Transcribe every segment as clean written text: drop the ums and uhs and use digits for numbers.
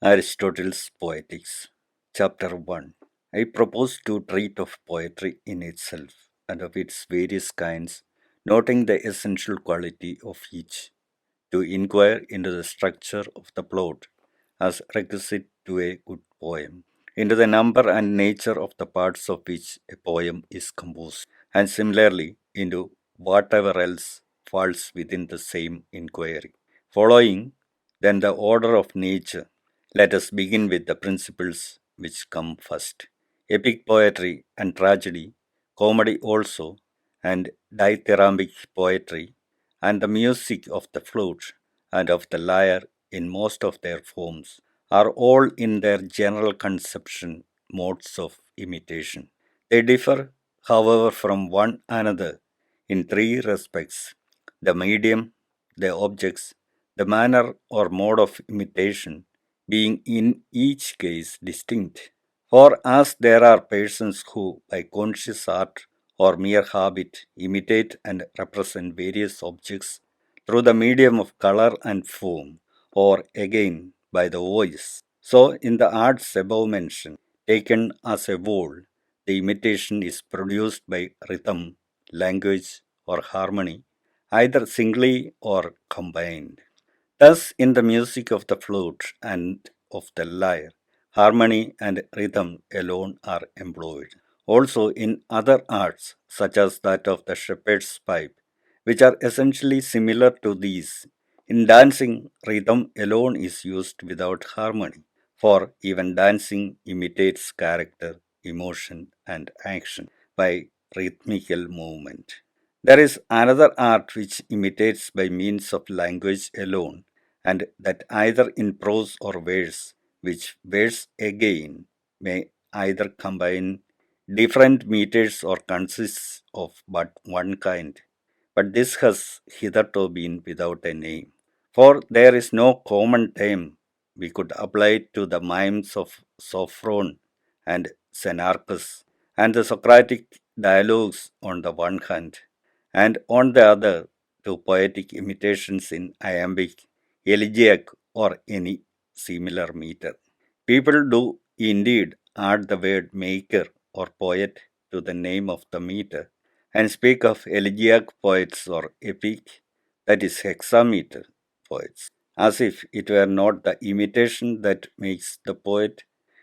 Aristotle's Poetics, Chapter 1. I propose to treat of poetry in itself and of its various kinds, noting the essential quality of each, to inquire into the structure of the plot as requisite to a good poem, into the number and nature of the parts of which a poem is composed, and similarly into whatever else falls within the same inquiry. Following then the order of nature, let us begin with the principles which come first. Epic poetry and tragedy, comedy also, and dithyrambic poetry, and the music of the flute and of the lyre in most of their forms are all in their general conception modes of imitation. They differ, however, from one another in three respects: the medium, the objects, the manner or mode of imitation being in each case distinct. For as there are persons who, by conscious art or mere habit, imitate and represent various objects through the medium of color and form, or again by the voice. So, in the arts above mentioned, taken as a whole, the imitation is produced by rhythm, language, or harmony, either singly or combined. Thus, in the music of the flute and of the lyre, harmony and rhythm alone are employed. Also, in other arts, such as that of the shepherd's pipe, which are essentially similar to these, in dancing, rhythm alone is used without harmony, for even dancing imitates character, emotion, and action by rhythmical movement. There is another art which imitates by means of language alone, and that either in prose or verse, which verse again may either combine different meters or consists of but one kind. But this has hitherto been without a name. For there is no common term we could apply to the mimes of Sophron and Xenarchus, and the Socratic dialogues on the one hand, and on the other to poetic imitations in iambic, elegiac, or any similar meter. People do indeed add the word maker or poet to the name of the meter and speak of elegiac poets or epic, that is hexameter poets, as if it were not the imitation that makes the poet,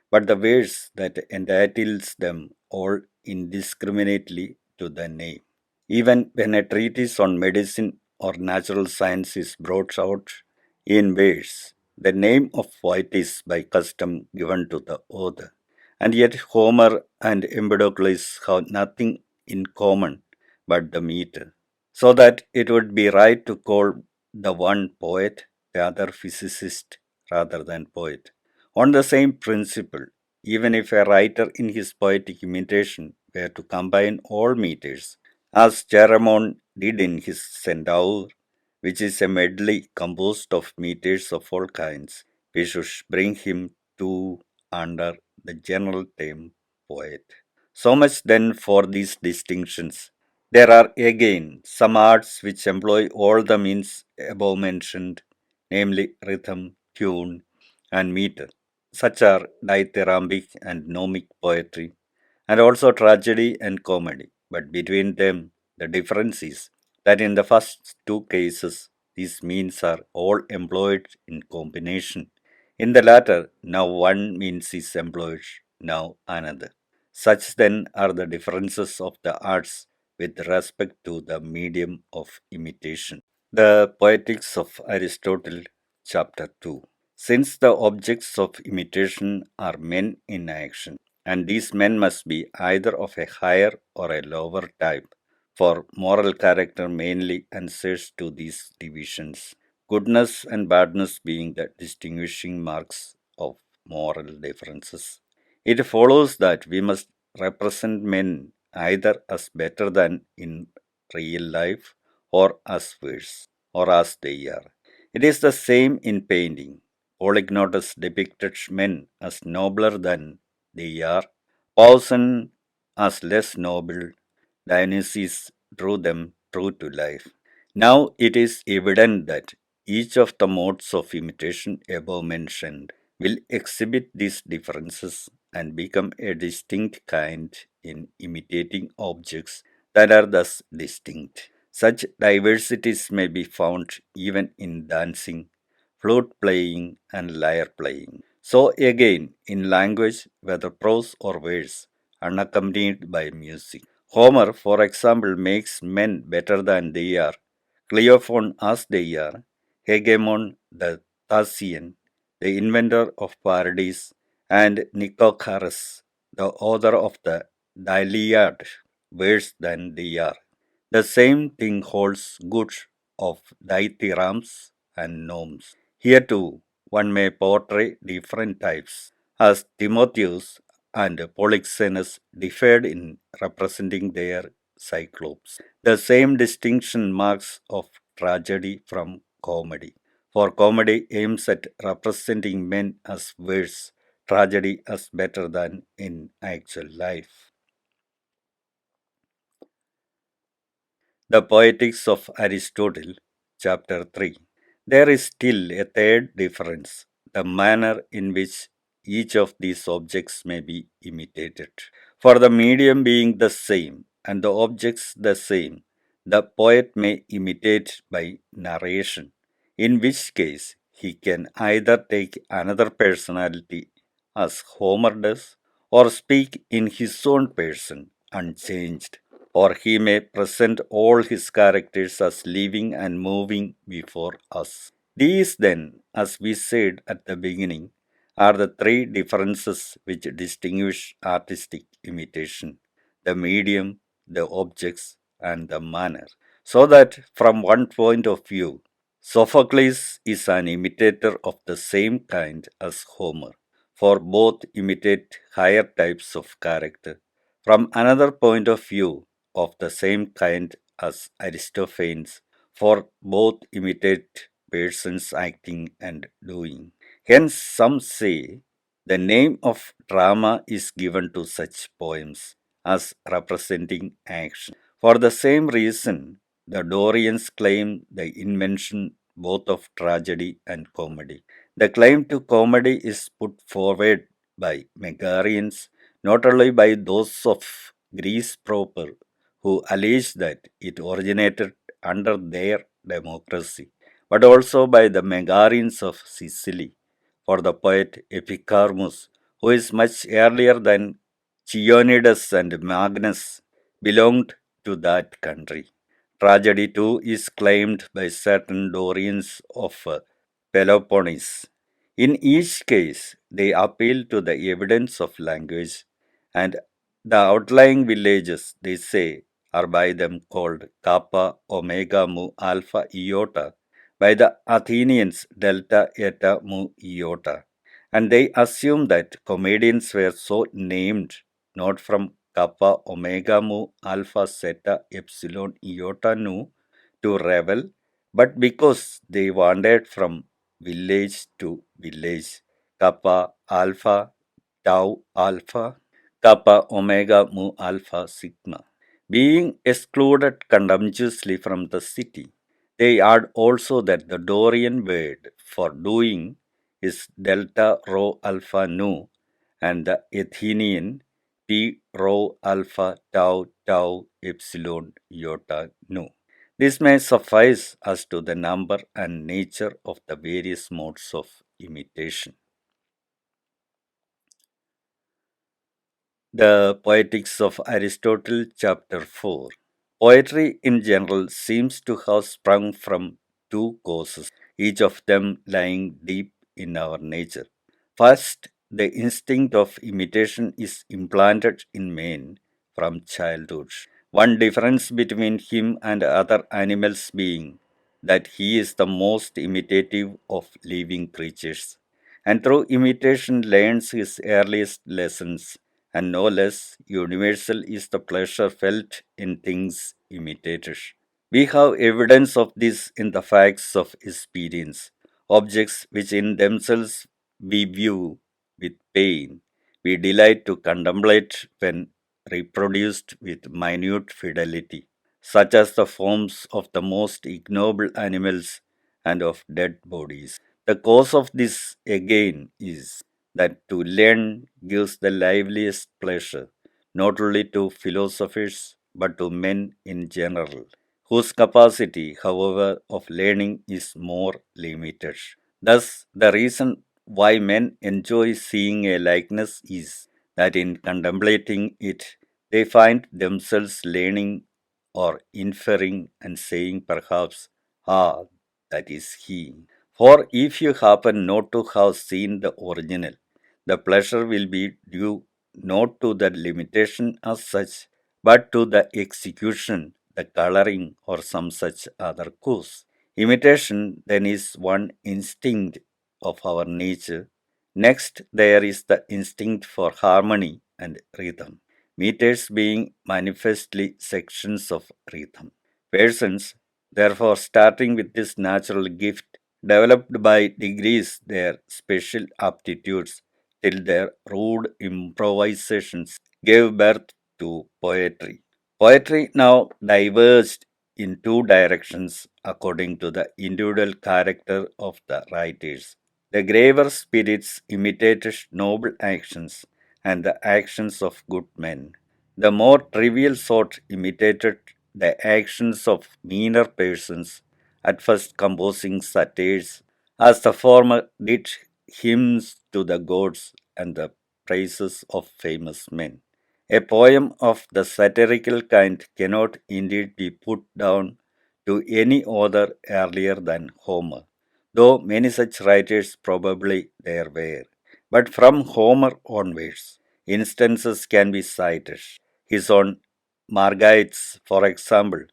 but the verse that entitles them all indiscriminately to the name. Even when a treatise on medicine or natural science is brought out in verse, the name of poet is by custom given to the author. And yet Homer and Empedocles have nothing in common but the meter, so that it would be right to call the one poet, the other physicist rather than poet. On the same principle, even if a writer in his poetic imitation were to combine all meters, as Jeremon did in his Centaur, which is a medley composed of meters of all kinds, we should bring him to under the general term poet. So much then for these distinctions. There are again some arts which employ all the means above mentioned, namely rhythm, tune, and meter. Such are dithyrambic and gnomic poetry, and also tragedy and comedy. But between them, the difference is that in the first two cases, these means are all employed in combination. In the latter, now one means is employed, now another. Such then are the differences of the arts with respect to the medium of imitation. The Poetics of Aristotle, Chapter 2. Since the objects of imitation are men in action, and these men must be either of a higher or a lower type, for moral character mainly answers to these divisions, goodness and badness being the distinguishing marks of moral differences. It follows that we must represent men either as better than in real life or as worse, or as they are. It is the same in painting. Polygnotus depicted men as nobler than they are, Pauson as less noble, Dionysius drew them true to life. Now it is evident that each of the modes of imitation above mentioned will exhibit these differences and become a distinct kind in imitating objects that are thus distinct. Such diversities may be found even in dancing, flute playing, and lyre playing. So, again, in language, whether prose or verse, unaccompanied by music. Homer, for example, makes men better than they are, Cleophon as they are, Hegemon the Thasian, the inventor of Paradise, and Nicochorus, the author of the Diliad, worse than they are. The same thing holds good of dithyrambs and gnomes. Here too, one may portray different types, as Timotheus and Polyxenus differed in representing their cyclops. The same distinction marks of tragedy from comedy. For comedy aims at representing men as worse, tragedy as better than in actual life. The Poetics of Aristotle, chapter 3. There is still a third difference, the manner in which each of these objects may be imitated. For the medium being the same and the objects the same, the poet may imitate by narration, in which case he can either take another personality as Homer does, or speak in his own person unchanged, or he may present all his characters as living and moving before us. These, then, as we said at the beginning, are the three differences which distinguish artistic imitation: the medium, the objects, and the manner. So that, from one point of view, Sophocles is an imitator of the same kind as Homer, for both imitate higher types of character. From another point of view, of the same kind as Aristophanes, for both imitate persons acting and doing. Hence, some say the name of drama is given to such poems as representing action. For the same reason, the Dorians claim the invention both of tragedy and comedy. The claim to comedy is put forward by Megarians, not only by those of Greece proper, who allege that it originated under their democracy, but also by the Megarians of Sicily. For the poet Epicharmus, who is much earlier than Chionidas and Magnus, belonged to that country. Tragedy too is claimed by certain Dorians of Peloponnese. In each case, they appeal to the evidence of language, and the outlying villages, they say, are by them called Kappa, Omega, Mu, Alpha, Iota, by the Athenians Delta, Eta, Mu, Iota. And they assume that comedians were so named not from Kappa, Omega, Mu, Alpha, Zeta, Epsilon, Iota, Nu to revel, but because they wandered from village to village. Kappa, Alpha, Tau, Alpha, Kappa, Omega, Mu, Alpha, Sigma. Being excluded contemptuously from the city. They add also that the Dorian word for doing is delta rho alpha nu, and the Athenian p rho alpha tau tau epsilon iota nu. This may suffice as to the number and nature of the various modes of imitation. The Poetics of Aristotle, chapter 4. Poetry in general seems to have sprung from two causes, each of them lying deep in our nature. First, the instinct of imitation is implanted in man from childhood. One difference between him and other animals being that he is the most imitative of living creatures, and through imitation learns his earliest lessons, and no less universal is the pleasure felt in things imitated. We have evidence of this in the facts of experience, objects which in themselves we view with pain. We delight to contemplate when reproduced with minute fidelity, such as the forms of the most ignoble animals and of dead bodies. The cause of this again is that to learn gives the liveliest pleasure, not only to philosophers but to men in general, whose capacity, however, of learning is more limited. Thus, the reason why men enjoy seeing a likeness is that in contemplating it, they find themselves learning or inferring and saying perhaps, ah, that is he. For if you happen not to have seen the original, the pleasure will be due not to the limitation as such, but to the execution, the coloring, or some such other cause. Imitation then is one instinct of our nature. Next, there is the instinct for harmony and rhythm, meters being manifestly sections of rhythm. Persons, therefore, starting with this natural gift, developed by degrees their special aptitudes till their rude improvisations gave birth to poetry. Poetry now diverged in two directions according to the individual character of the writers. The graver spirits imitated noble actions and the actions of good men. The more trivial sort imitated the actions of meaner persons, at first composing satires, as the former did hymns to the gods and the praises of famous men. A poem of the satirical kind cannot indeed be put down to any author earlier than Homer, though many such writers probably there were. But from Homer onwards, instances can be cited. His own Margites, for example,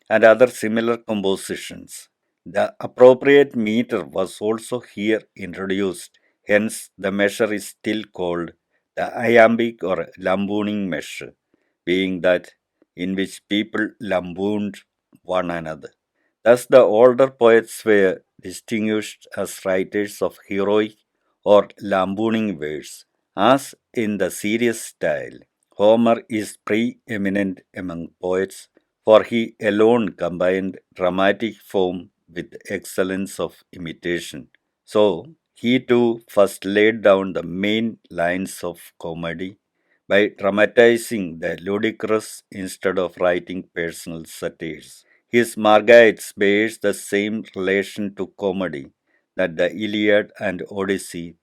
and other similar compositions. The appropriate meter was also here introduced, hence, the measure is still called the iambic or lambooning measure, being that in which people lampooned one another. Thus, the older poets were distinguished as writers of heroic or lambooning verse, as in the serious style. Homer is preeminent among poets, for he alone combined dramatic form with excellence of imitation. So, he too first laid down the main lines of comedy by dramatizing the ludicrous instead of writing personal satires. His Margites bears the same relation to comedy that the Iliad and Odyssey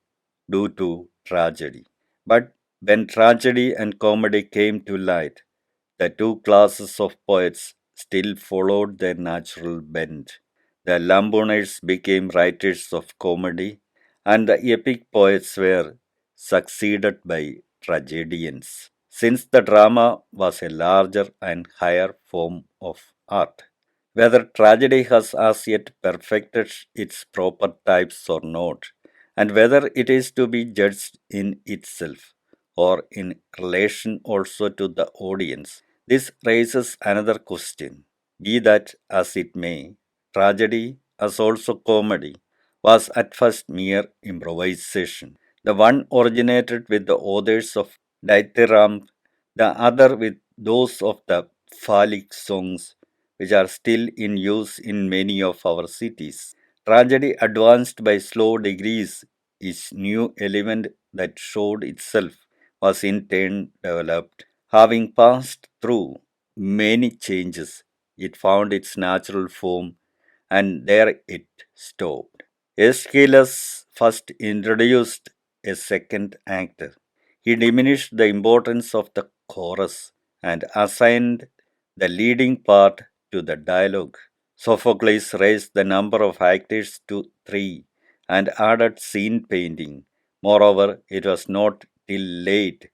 do to tragedy. But when tragedy and comedy came to light, the two classes of poets still followed their natural bent. The Lampooners became writers of comedy, and the epic poets were succeeded by tragedians, since the drama was a larger and higher form of art. Whether tragedy has as yet perfected its proper types or not, and whether it is to be judged in itself or in relation also to the audience, this raises another question. Be that as it may, tragedy, as also comedy, was at first mere improvisation. The one originated with the authors of Dithyramb, the other with those of the phallic songs which are still in use in many of our cities. Tragedy advanced by slow degrees, each new element that showed itself was in turn developed. Having passed through many changes, it found its natural form and there it stopped. Aeschylus first introduced a second actor. He diminished the importance of the chorus and assigned the leading part to the dialogue. Sophocles raised the number of actors to three and added scene painting. Moreover, it was not till late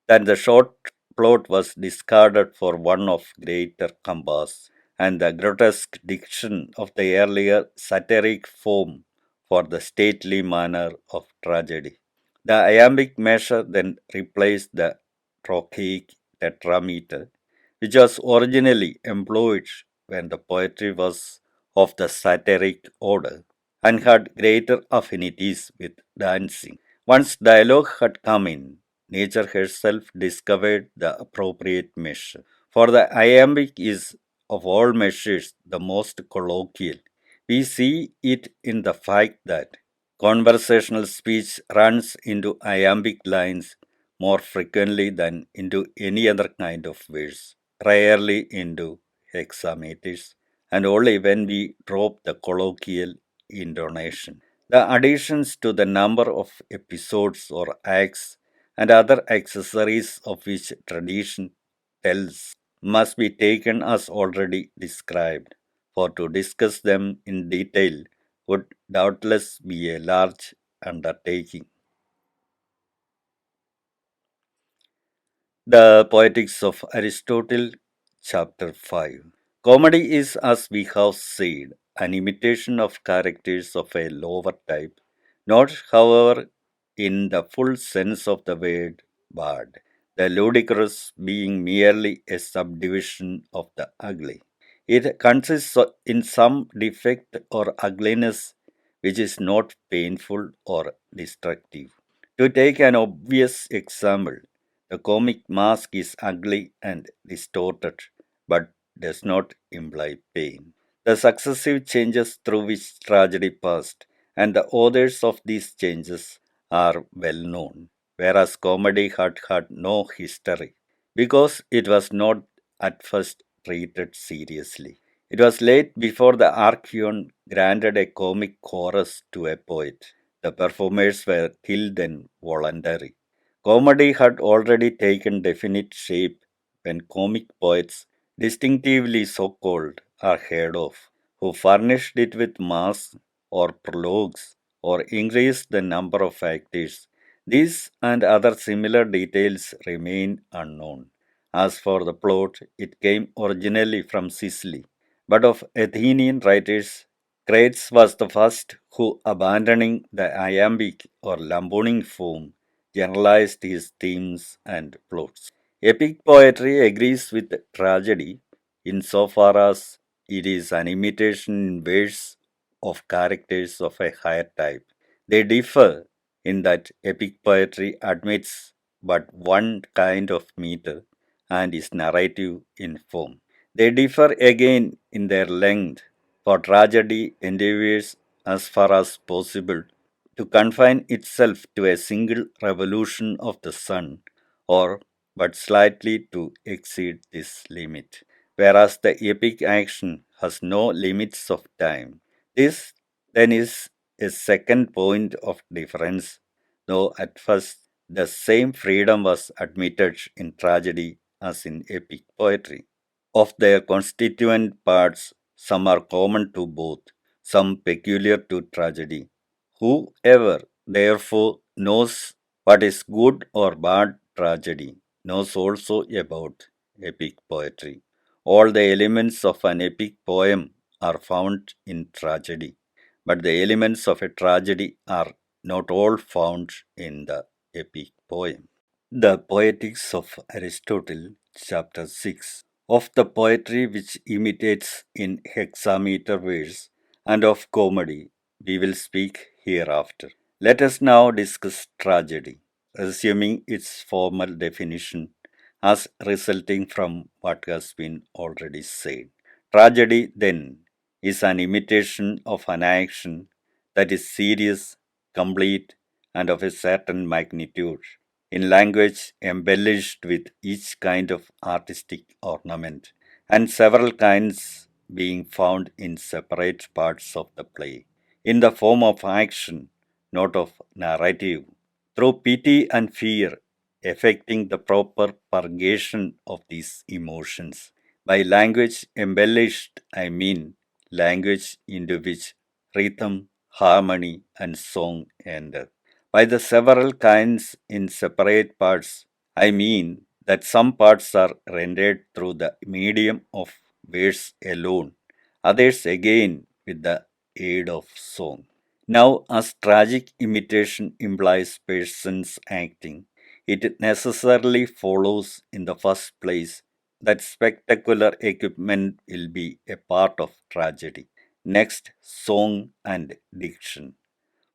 that the short plot was discarded for one of greater compass, and the grotesque diction of the earlier satiric form for the stately manner of tragedy. The iambic measure then replaced the trochaic tetrameter, which was originally employed when the poetry was of the satiric order and had greater affinities with dancing. Once dialogue had come in, nature herself discovered the appropriate measure. For the iambic is of all measures the most colloquial. We see it in the fact that Conversational speech runs into iambic lines more frequently than into any other kind of verse, rarely into hexameters, and only when we drop the colloquial intonation. The additions to the number of episodes or acts and other accessories of which tradition tells must be taken as already described, for to discuss them in detail would doubtless be a large undertaking. The Poetics of Aristotle, Chapter 5. Comedy is, as we have said, an imitation of characters of a lower type, not, however, in the full sense of the word bad, the ludicrous being merely a subdivision of the ugly. It consists in some defect or ugliness which is not painful or destructive. To take an obvious example, the comic mask is ugly and distorted, but does not imply pain. The successive changes through which tragedy passed, and the authors of these changes are well known, whereas comedy had no history, because it was not at first treated seriously. It was late before the Archeon granted a comic chorus to a poet. The performers were till then voluntary. Comedy had already taken definite shape when comic poets, distinctively so called, are heard of, who furnished it with masks or prologues or increased the number of actors. These and other similar details remain unknown. As for the plot, it came originally from Sicily, but of Athenian writers, Crates was the first who, abandoning the iambic or Lambonic form, generalized his themes and plots. Epic poetry agrees with tragedy insofar as it is an imitation in verse of characters of a higher type. They differ in that epic poetry admits but one kind of meter and is narrative in form. They differ again in their length, for tragedy endeavors as far as possible to confine itself to a single revolution of the sun, or but slightly to exceed this limit, whereas the epic action has no limits of time. This then is a second point of difference, though at first the same freedom was admitted in tragedy as in epic poetry. Of their constituent parts, some are common to both, some peculiar to tragedy. Whoever, therefore, knows what is good or bad tragedy knows also about epic poetry. All the elements of an epic poem are found in tragedy, but the elements of a tragedy are not all found in the epic poem. The Poetics of Aristotle, chapter 6, of the poetry which imitates in hexameter verse and of comedy, we will speak hereafter. Let us now discuss tragedy, assuming its formal definition as resulting from what has been already said. Tragedy, then, is an imitation of an action that is serious, complete, and of a certain magnitude in language embellished with each kind of artistic ornament, and several kinds being found in separate parts of the play, in the form of action, not of narrative, through pity and fear, effecting the proper purgation of these emotions. By language embellished, I mean language into which rhythm, harmony, and song enter. By the several kinds in separate parts, I mean that some parts are rendered through the medium of verse alone, others again with the aid of song. Now, as tragic imitation implies persons acting, it necessarily follows in the first place that spectacular equipment will be a part of tragedy. Next, song and diction,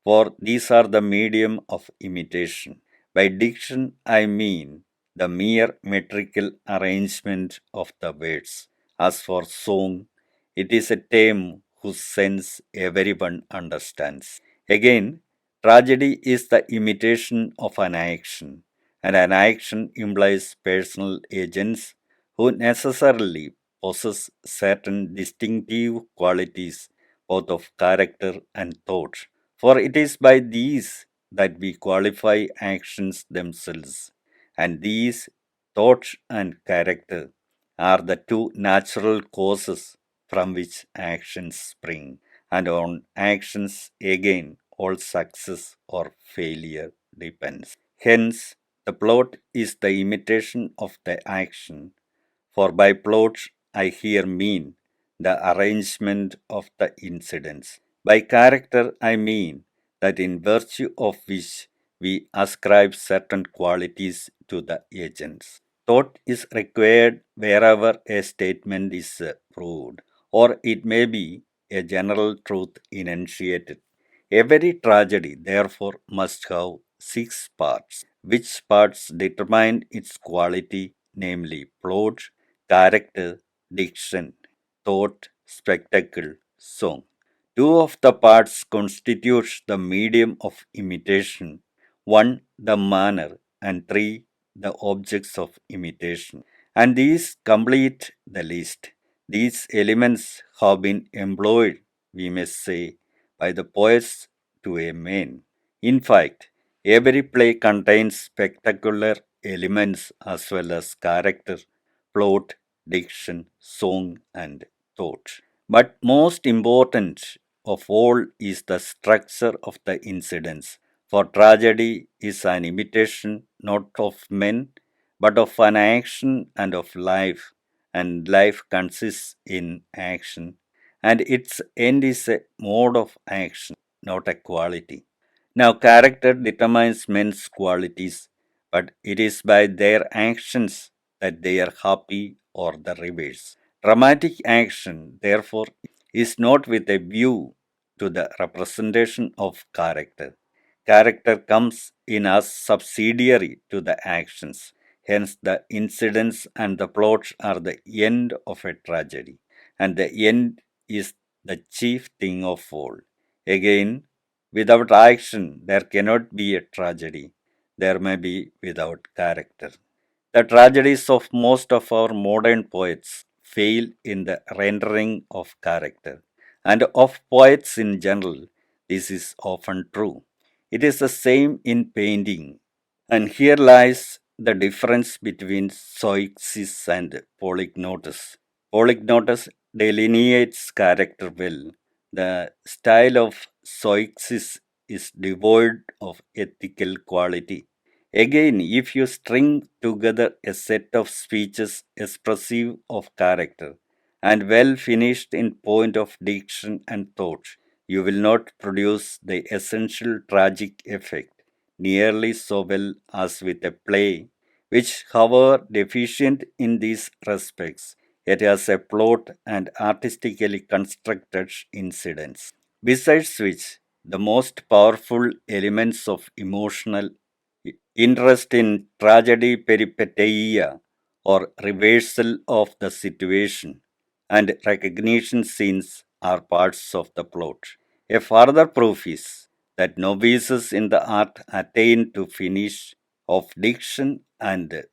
for these are the medium of imitation. By diction, I mean the mere metrical arrangement of the words. As for song, it is a term whose sense everyone understands. Again, Tragedy is the imitation of an action, and an action implies personal agents who necessarily possess certain distinctive qualities both of character and thought. For it is by these that we qualify actions themselves, and these, thought and character, are the two natural causes from which actions spring, and on actions again all success or failure depends. Hence, the plot is the imitation of the action, for by plot I here mean the arrangement of the incidents. By character I mean that in virtue of which we ascribe certain qualities to the agents. Thought is required wherever a statement is proved, or it may be a general truth enunciated. Every tragedy, therefore, must have six parts, which parts determine its quality, namely plot, character, diction, thought, spectacle, song. Two of the parts constitute the medium of imitation, one the manner, and three the objects of imitation. And these complete the list. These elements have been employed, we may say, by the poets to a man. In fact, every play contains spectacular elements as well as character, plot, diction, song, and thought. But most important of all is the structure of the incidents. For tragedy is an imitation not of men, but of an action and of life, and life consists in action, and its end is a mode of action, not a quality. Now, character determines men's qualities, but it is by their actions that they are happy or the reverse. Dramatic action, therefore, is not with a view to the representation of character. Character comes in as subsidiary to the actions. Hence, the incidents and the plots are the end of a tragedy, and the end is the chief thing of all. Again, without action, there cannot be a tragedy. There may be without character. The tragedies of most of our modern poets fail in the rendering of character, and of poets in general, this is often true. It is the same in painting, and here lies the difference between Zeuxis and Polygnotus. Polygnotus delineates character well. The style of Zeuxis is devoid of ethical quality. Again, if you string together a set of speeches expressive of character and well finished in point of diction and thought, you will not produce the essential tragic effect nearly so well as with a play, which, however deficient in these respects, yet has a plot and artistically constructed incidents. Besides which, the most powerful elements of emotional interest in tragedy peripeteia or reversal of the situation and recognition scenes are parts of the plot. A further proof is that novices in the art attain to finish of diction and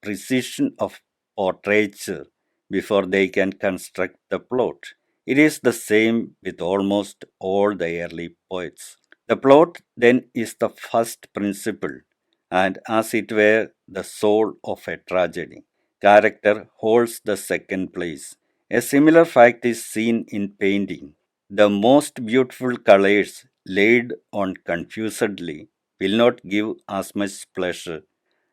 precision of portraiture before they can construct the plot. It is the same with almost all the early poets. The plot then is the first principle and, as it were, the soul of a tragedy. Character holds the second place. A similar fact is seen in painting. The most beautiful colors laid on confusedly will not give as much pleasure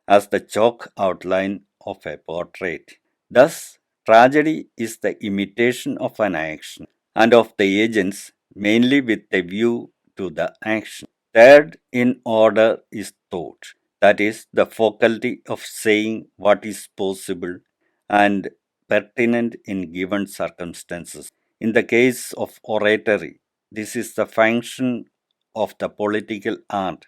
as the chalk outline of a portrait. Thus, tragedy is the imitation of an action and of the agents mainly with a view to the action. Third in order is thought, that is, the faculty of saying what is possible and pertinent in given circumstances. In the case of oratory, this is the function of the political art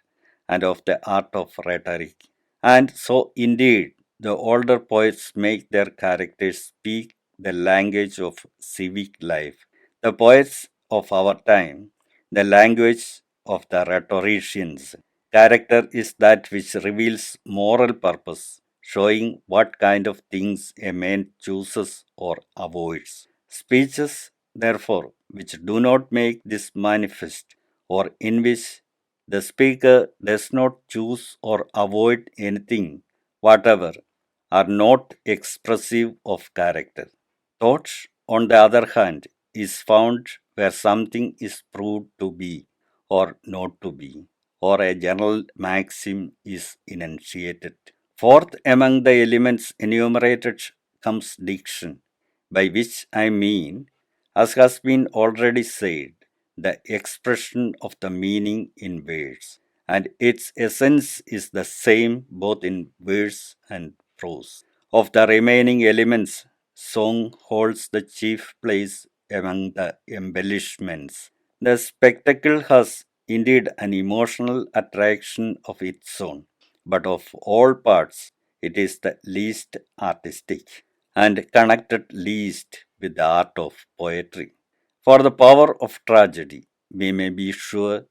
and of the art of rhetoric. And so, indeed, the older poets make their characters speak the language of civic life. The poets of our time, the language of the rhetoricians. Character is that which reveals moral purpose, showing what kind of things a man chooses or avoids. Speeches, therefore, which do not make this manifest, or in which the speaker does not choose or avoid anything whatever, are not expressive of character. Thought, on the other hand, is found where something is proved to be or not to be, or a general maxim is enunciated. Fourth among the elements enumerated comes diction, by which I mean, as has been already said, the expression of the meaning in words, and its essence is the same both in verse and prose. Of the remaining elements, song holds the chief place among the embellishments. The spectacle has indeed an emotional attraction of its own, but of all parts, it is the least artistic and connected least with the art of poetry. For the power of tragedy, we may be sure,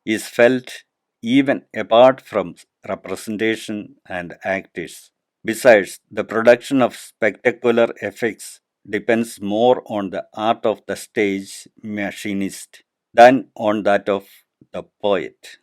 is felt even apart from representation and actors. Besides, the production of spectacular effects depends more on the art of the stage machinist than on that of the poet.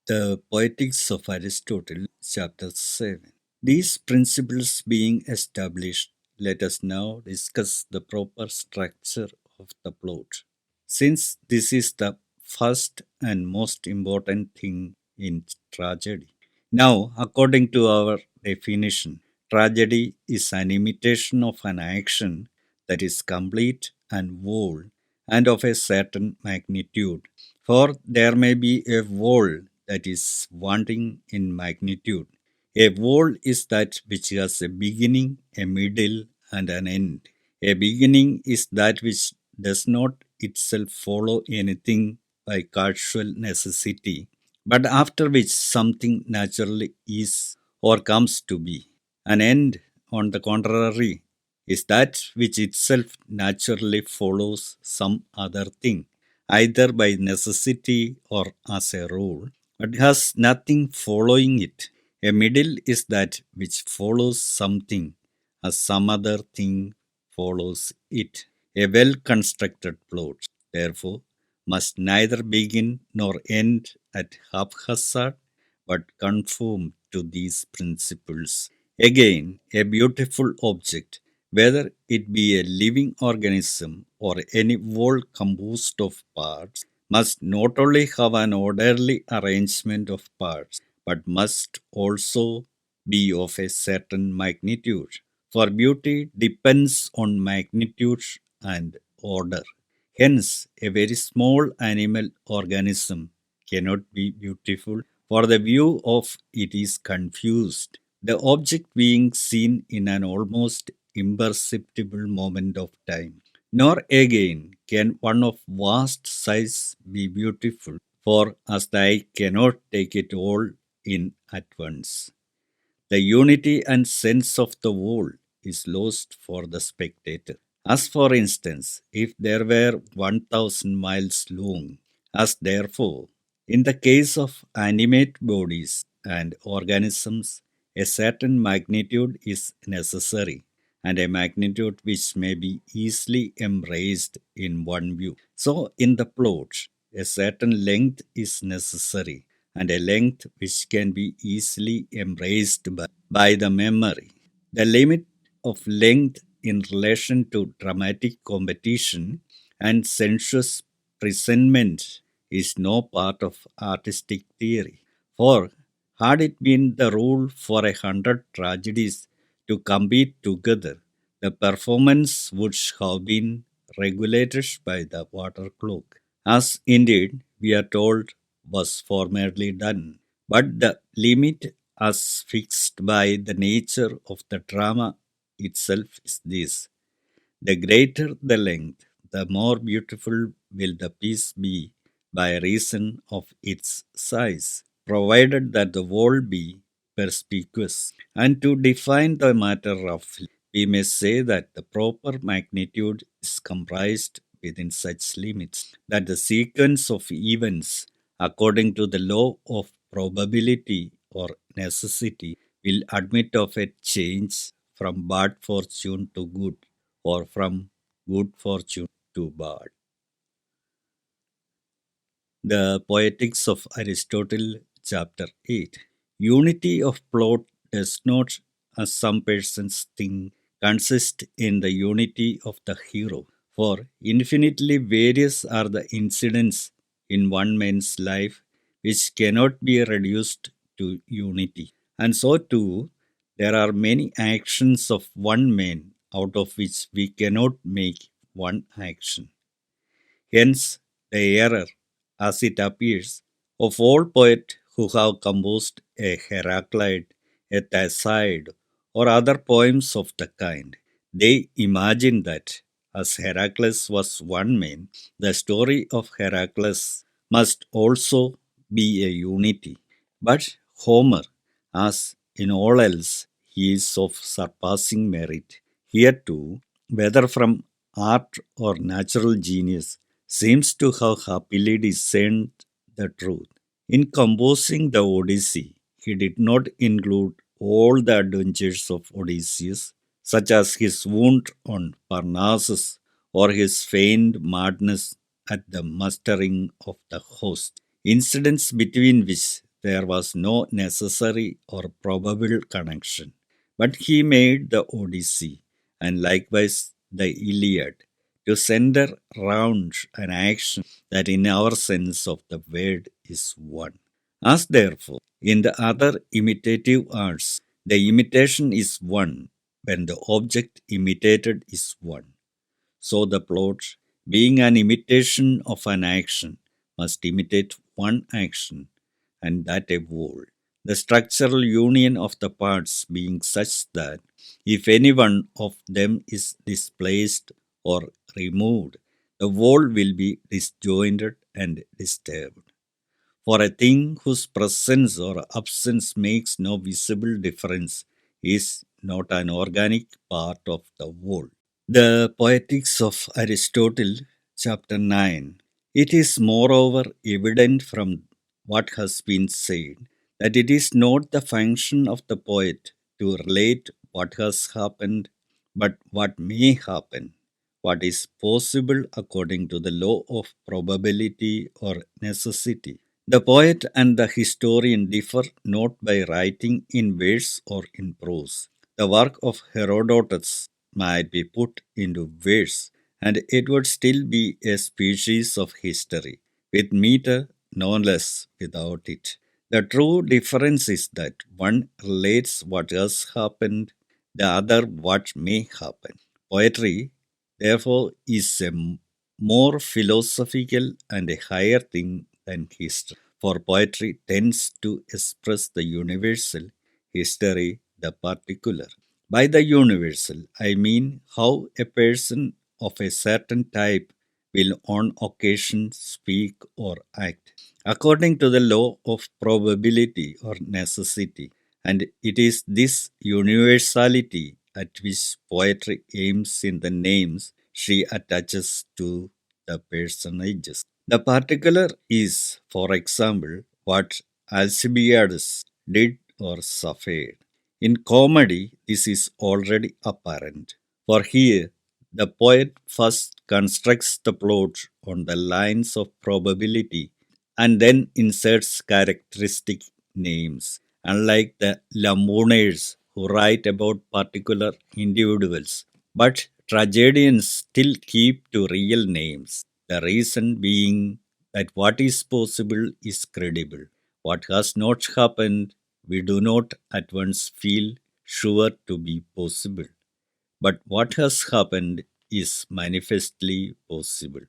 The Poetics of Aristotle, chapter 7. These principles being established, let us now discuss the proper structure of the plot. Since this is the first and most important thing in tragedy. Now, according to our definition, tragedy is an imitation of an action that is complete and whole and of a certain magnitude. For there may be a whole that is wanting in magnitude. A whole is that which has a beginning, a middle, and an end. A beginning is that which does not itself follow anything by causal necessity, but after which something naturally is or comes to be. An end, on the contrary, is that which itself naturally follows some other thing, either by necessity or as a rule, but has nothing following it. A middle is that which follows something, as some other thing follows it. A well constructed plot, therefore, must neither begin nor end at haphazard, but conform to these principles. Again, a beautiful object, whether it be a living organism or any whole composed of parts, must not only have an orderly arrangement of parts, but must also be of a certain magnitude. For beauty depends on magnitude and order. Hence, a very small animal organism cannot be beautiful, for the view of it is confused, the object being seen in an almost imperceptible moment of time. Nor again can one of vast size be beautiful, for as the eye cannot take it all in at once, the unity and sense of the whole is lost for the spectator. As for instance, if there were 1000 miles long, as therefore, in the case of animate bodies and organisms, a certain magnitude is necessary, and a magnitude which may be easily embraced in one view. So, in the plot, a certain length is necessary, and a length which can be easily embraced by the memory. The limit of length in relation to dramatic competition and sensuous presentment is no part of artistic theory. For had it been the rule for 100 tragedies to compete together, the performance would have been regulated by the water clock, as indeed we are told was formerly done. But the limit, as fixed by the nature of the drama itself, is this: the greater the length, the more beautiful will the piece be by reason of its size, provided that the whole be perspicuous. And to define the matter roughly, we may say that the proper magnitude is comprised within such limits that the sequence of events according to the law of probability or necessity, will admit of a change from bad fortune to good or from good fortune to bad. The Poetics of Aristotle, chapter 8. Unity of plot does not, as some persons think, consist in the unity of the hero, for infinitely various are the incidents in one man's life which cannot be reduced to unity. And so too, there are many actions of one man out of which we cannot make one action. Hence, the error, as it appears, of all poets who have composed a Heraclid, a Thesaid, or other poems of the kind. They imagine that, as Heracles was one man, the story of Heracles must also be a unity. But Homer, as in all else, he is of surpassing merit. Here too, whether from art or natural genius, seems to have happily discerned the truth. In composing the Odyssey, he did not include all the adventures of Odysseus, such as his wound on Parnassus or his feigned madness at the mustering of the host, incidents between which there was no necessary or probable connection. But he made the Odyssey, and likewise the Iliad, to center round an action that in our sense of the word is one. As therefore, in the other imitative arts, the imitation is one when the object imitated is one. So the plot, being an imitation of an action, must imitate one action, and that a whole. The structural union of the parts being such that if any one of them is displaced or removed, the whole will be disjointed and disturbed. For a thing whose presence or absence makes no visible difference is not an organic part of the whole. The Poetics of Aristotle, chapter 9. It is moreover evident from what has been said that it is not the function of the poet to relate what has happened, but what may happen, what is possible according to the law of probability or necessity. The poet and the historian differ not by writing in verse or in prose. The work of Herodotus might be put into verse, and it would still be a species of history, with meter no less without it. The true difference is that one relates what has happened, the other what may happen. Poetry, therefore, is a more philosophical and a higher thing than history. For poetry tends to express the universal, history the particular. By the universal, I mean how a person of a certain type will on occasion speak or act according to the law of probability or necessity. And it is this universality at which poetry aims in the names she attaches to the personages. The particular is, for example, what Alcibiades did or suffered. In comedy, this is already apparent, for here the poet first constructs the plot on the lines of probability and then inserts characteristic names, unlike the Lampooners who write about particular individuals. But tragedians still keep to real names, the reason being that what is possible is credible. What has not happened, we do not at once feel sure to be possible. But what has happened is manifestly possible.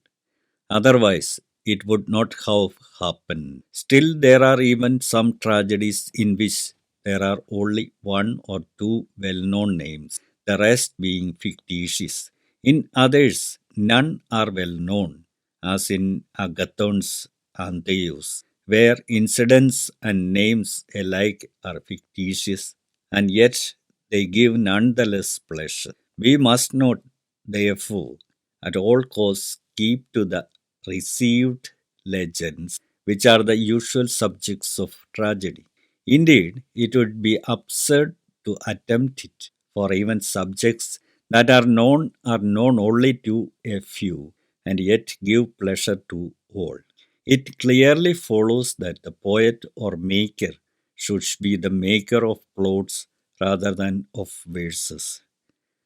Otherwise, it would not have happened. Still, there are even some tragedies in which there are only one or two well known names, the rest being fictitious. In others, none are well known, as in Agathon's Antaeus, where incidents and names alike are fictitious, and yet they give none the less pleasure. We must not, therefore, at all costs keep to the received legends, which are the usual subjects of tragedy. Indeed, it would be absurd to attempt it, for even subjects that are known only to a few and yet give pleasure to all. It clearly follows that the poet or maker should be the maker of plots rather than of verses.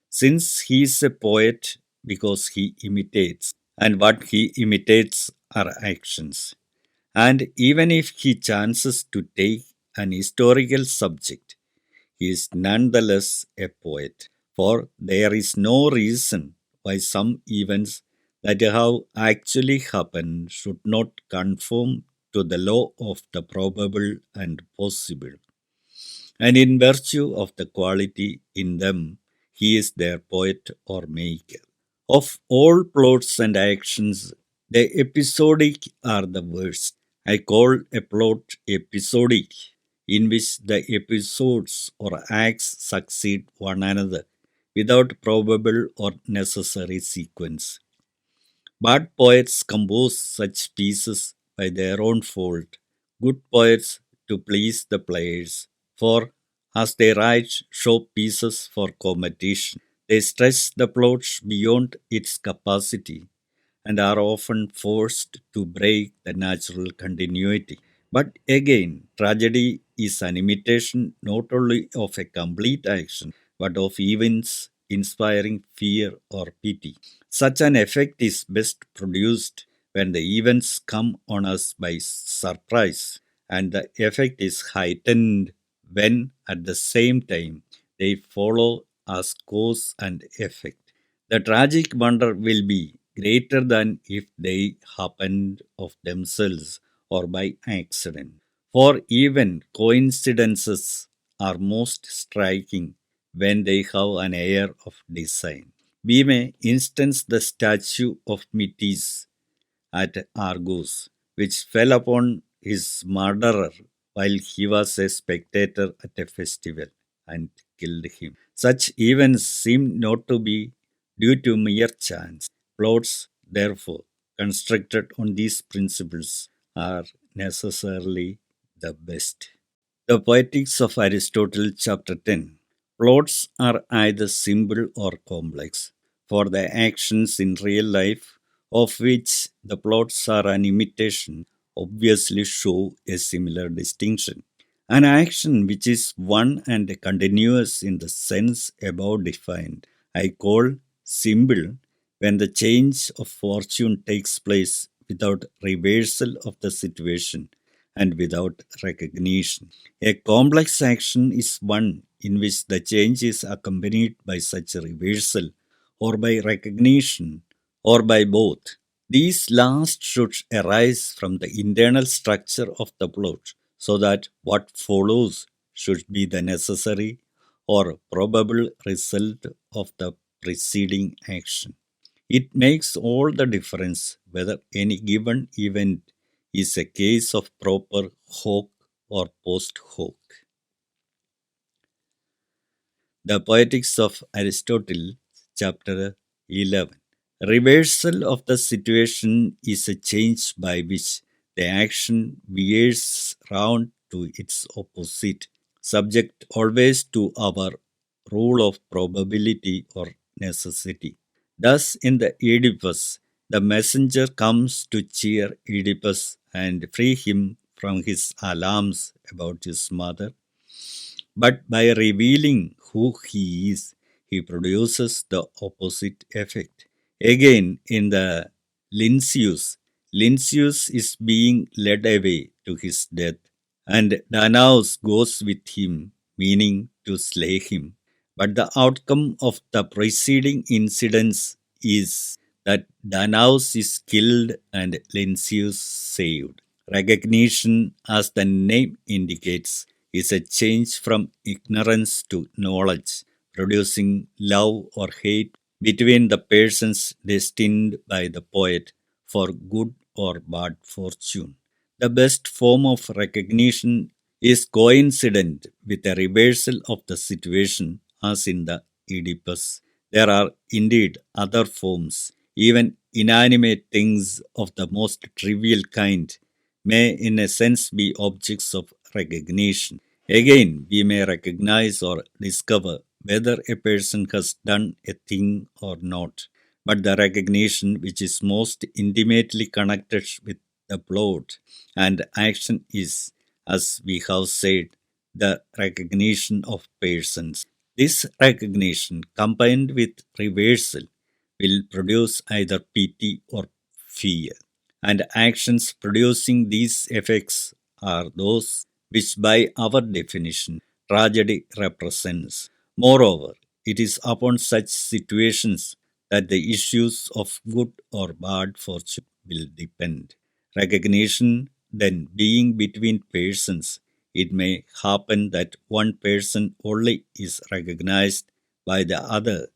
Since he is a poet because he imitates, and what he imitates are actions. And even if he chances to take an historical subject, he is nonetheless a poet, for there is no reason why some events that have actually happened should not conform to the law of the probable and possible. And in virtue of the quality in them, he is their poet or maker. Of all plots and actions, the episodic are the worst. I call a plot episodic, in which the episodes or acts succeed one another without probable or necessary sequence. Bad poets compose such pieces by their own fault, good poets to please the players, for as they write show pieces for competition, they stretch the plot beyond its capacity and are often forced to break the natural continuity. But again, tragedy is an imitation not only of a complete action, but of events inspiring fear or pity. Such an effect is best produced when the events come on us by surprise, and the effect is heightened when, at the same time, they follow as cause and effect. The tragic wonder will be greater than if they happened of themselves or by accident. For even coincidences are most striking when they have an air of design. We may instance the statue of Metis at Argos, which fell upon his murderer while he was a spectator at a festival and killed him. Such events seem not to be due to mere chance. Plots, therefore, constructed on these principles are necessarily the best. The Poetics of Aristotle, chapter 10. Plots are either simple or complex, for the actions in real life, of which the plots are an imitation, obviously show a similar distinction. An action which is one and continuous in the sense above defined, I call simple when the change of fortune takes place without reversal of the situation and without recognition. A complex action is one in which the change is accompanied by such a reversal or by recognition or by both. These last should arise from the internal structure of the plot so that what follows should be the necessary or probable result of the preceding action. It makes all the difference whether any given event is a case of proper hoc or post hoc. The Poetics of Aristotle, chapter 11. Reversal of the situation is a change by which the action veers round to its opposite, subject always to our rule of probability or necessity. Thus, in the Oedipus, the messenger comes to cheer Oedipus and free him from his alarms about his mother, but by revealing who he is, he produces the opposite effect. Again, in the Lynceus, Lynceus is being led away to his death, and Danaus goes with him, meaning to slay him. But the outcome of the preceding incidents is that Danaus is killed and Lynceus saved. Recognition, as the name indicates, is a change from ignorance to knowledge, producing love or hate between the persons destined by the poet for good or bad fortune. The best form of recognition is coincident with a reversal of the situation, as in the Oedipus. There are indeed other forms, even inanimate things of the most trivial kind, may, in a sense, be objects of recognition. Again, we may recognize or discover whether a person has done a thing or not. But the recognition which is most intimately connected with the plot and action is, as we have said, the recognition of persons. This recognition, combined with reversal, will produce either pity or fear. And actions producing these effects are those which, by our definition, tragedy represents. Moreover, it is upon such situations that the issues of good or bad fortune will depend. Recognition, then, being between persons, it may happen that one person only is recognized by the other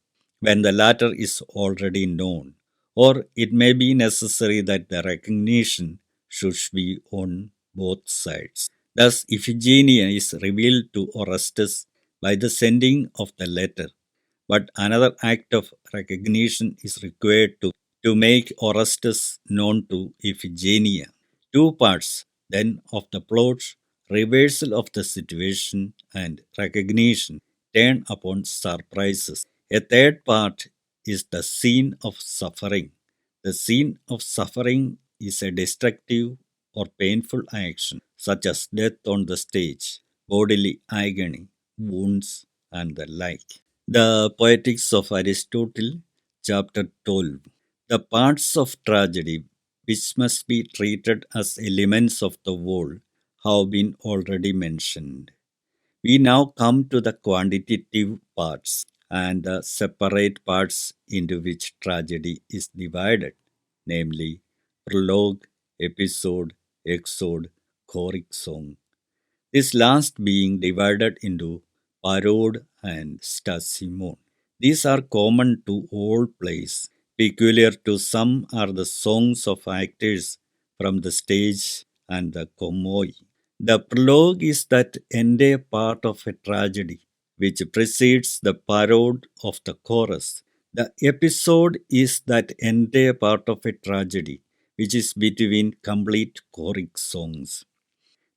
when the latter is already known, or it may be necessary that the recognition should be on both sides. Thus, Iphigenia is revealed to Orestes by the sending of the letter, but another act of recognition is required to make Orestes known to Iphigenia. Two parts, then, of the plot, reversal of the situation and recognition, turn upon surprises. A third part is the scene of suffering. The scene of suffering is a destructive or painful action, such as death on the stage, bodily agony, wounds, and the like. The Poetics of Aristotle, chapter 12. The parts of tragedy which must be treated as elements of the whole have been already mentioned. We now come to the quantitative parts and the separate parts into which tragedy is divided, namely prologue, episode, exode, choric song. This last being divided into parode and stasimon. These are common to all plays. Peculiar to some are the songs of actors from the stage and the komoi. The prologue is that entire part of a tragedy which precedes the parode of the chorus. The episode is that entire part of a tragedy which is between complete choric songs.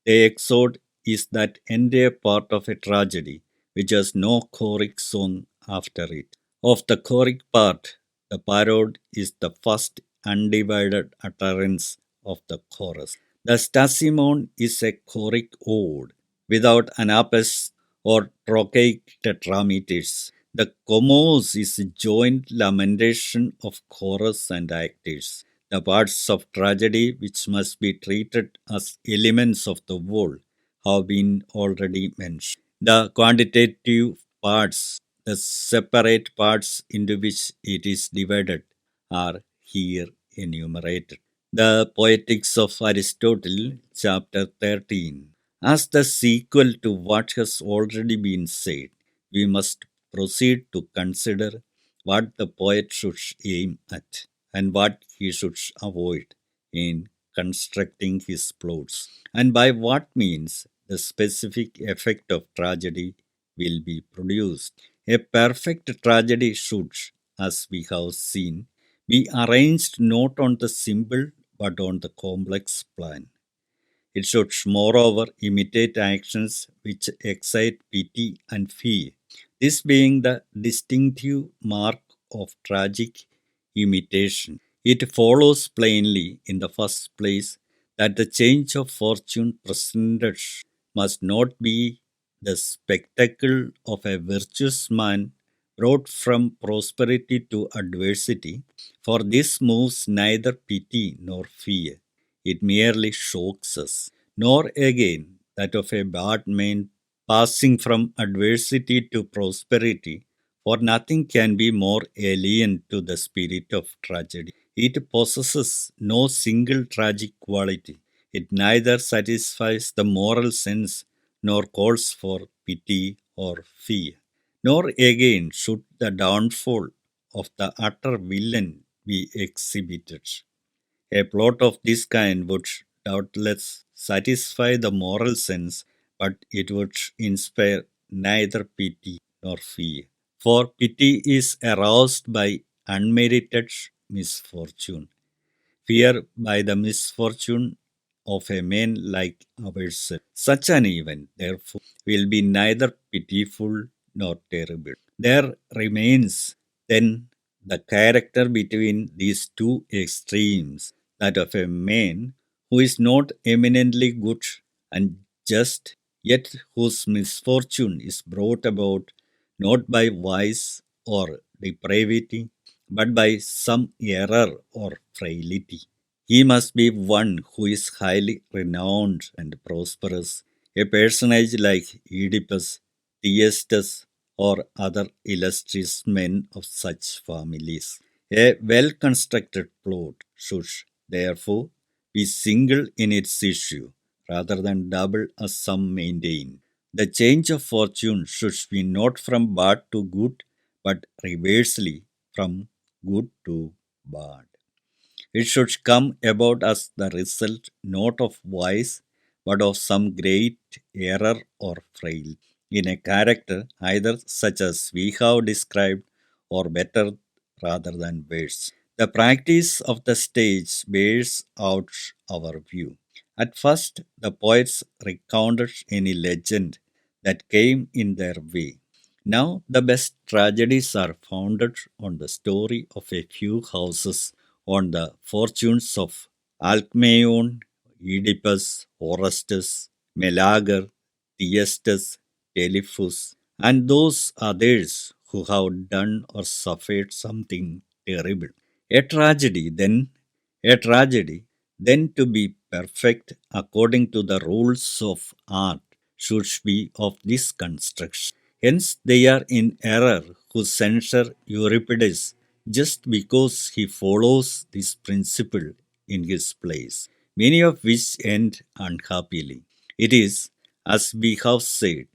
The exode is that entire part of a tragedy which has no choric song after it. Of the choric part, the parode is the first undivided utterance of the chorus. The stasimon is a choric ode without anapes or trochaic tetrameters. The komos is a joint lamentation of chorus and actors. The parts of tragedy which must be treated as elements of the whole have been already mentioned. The quantitative parts, the separate parts into which it is divided, are here enumerated. The Poetics of Aristotle, chapter 13. As the sequel to what has already been said, we must proceed to consider what the poet should aim at and what he should avoid in constructing his plots, and by what means the specific effect of tragedy will be produced. A perfect tragedy should, as we have seen, be arranged not on the simple but on the complex plan. It should, moreover, imitate actions which excite pity and fear, this being the distinctive mark of tragic imitation. It follows plainly, in the first place, that the change of fortune presented must not be the spectacle of a virtuous man brought from prosperity to adversity, for this moves neither pity nor fear. It merely shocks us, nor again that of a bad man passing from adversity to prosperity, for nothing can be more alien to the spirit of tragedy. It possesses no single tragic quality. It neither satisfies the moral sense nor calls for pity or fear. Nor again should the downfall of the utter villain be exhibited. A plot of this kind would doubtless satisfy the moral sense, but it would inspire neither pity nor fear. For pity is aroused by unmerited misfortune, fear by the misfortune of a man like ourselves. Such an event, therefore, will be neither pitiful nor terrible. There remains then the character between these two extremes, that of a man who is not eminently good and just, yet whose misfortune is brought about not by vice or depravity, but by some error or frailty. He must be one who is highly renowned and prosperous, a personage like Oedipus, Theestus, or other illustrious men of such families. A well constructed plot should, therefore, be single in its issue rather than double as some maintain. The change of fortune should be not from bad to good, but reversely from good to bad. It should come about as the result not of vice, but of some great error or frailty in a character either such as we have described or better rather than worse. The practice of the stage bears out our view. At first, the poets recounted any legend that came in their way. Now, the best tragedies are founded on the story of a few houses, on the fortunes of Alcmaeon, Oedipus, Orestes, Meleager, Thyestes, Telephus, and those others who have done or suffered something terrible. A tragedy, then, a tragedy, then to be perfect according to the rules of art, should be of this construction. Hence, they are in error who censure Euripides just because he follows this principle in his plays, many of which end unhappily. It is, as we have said,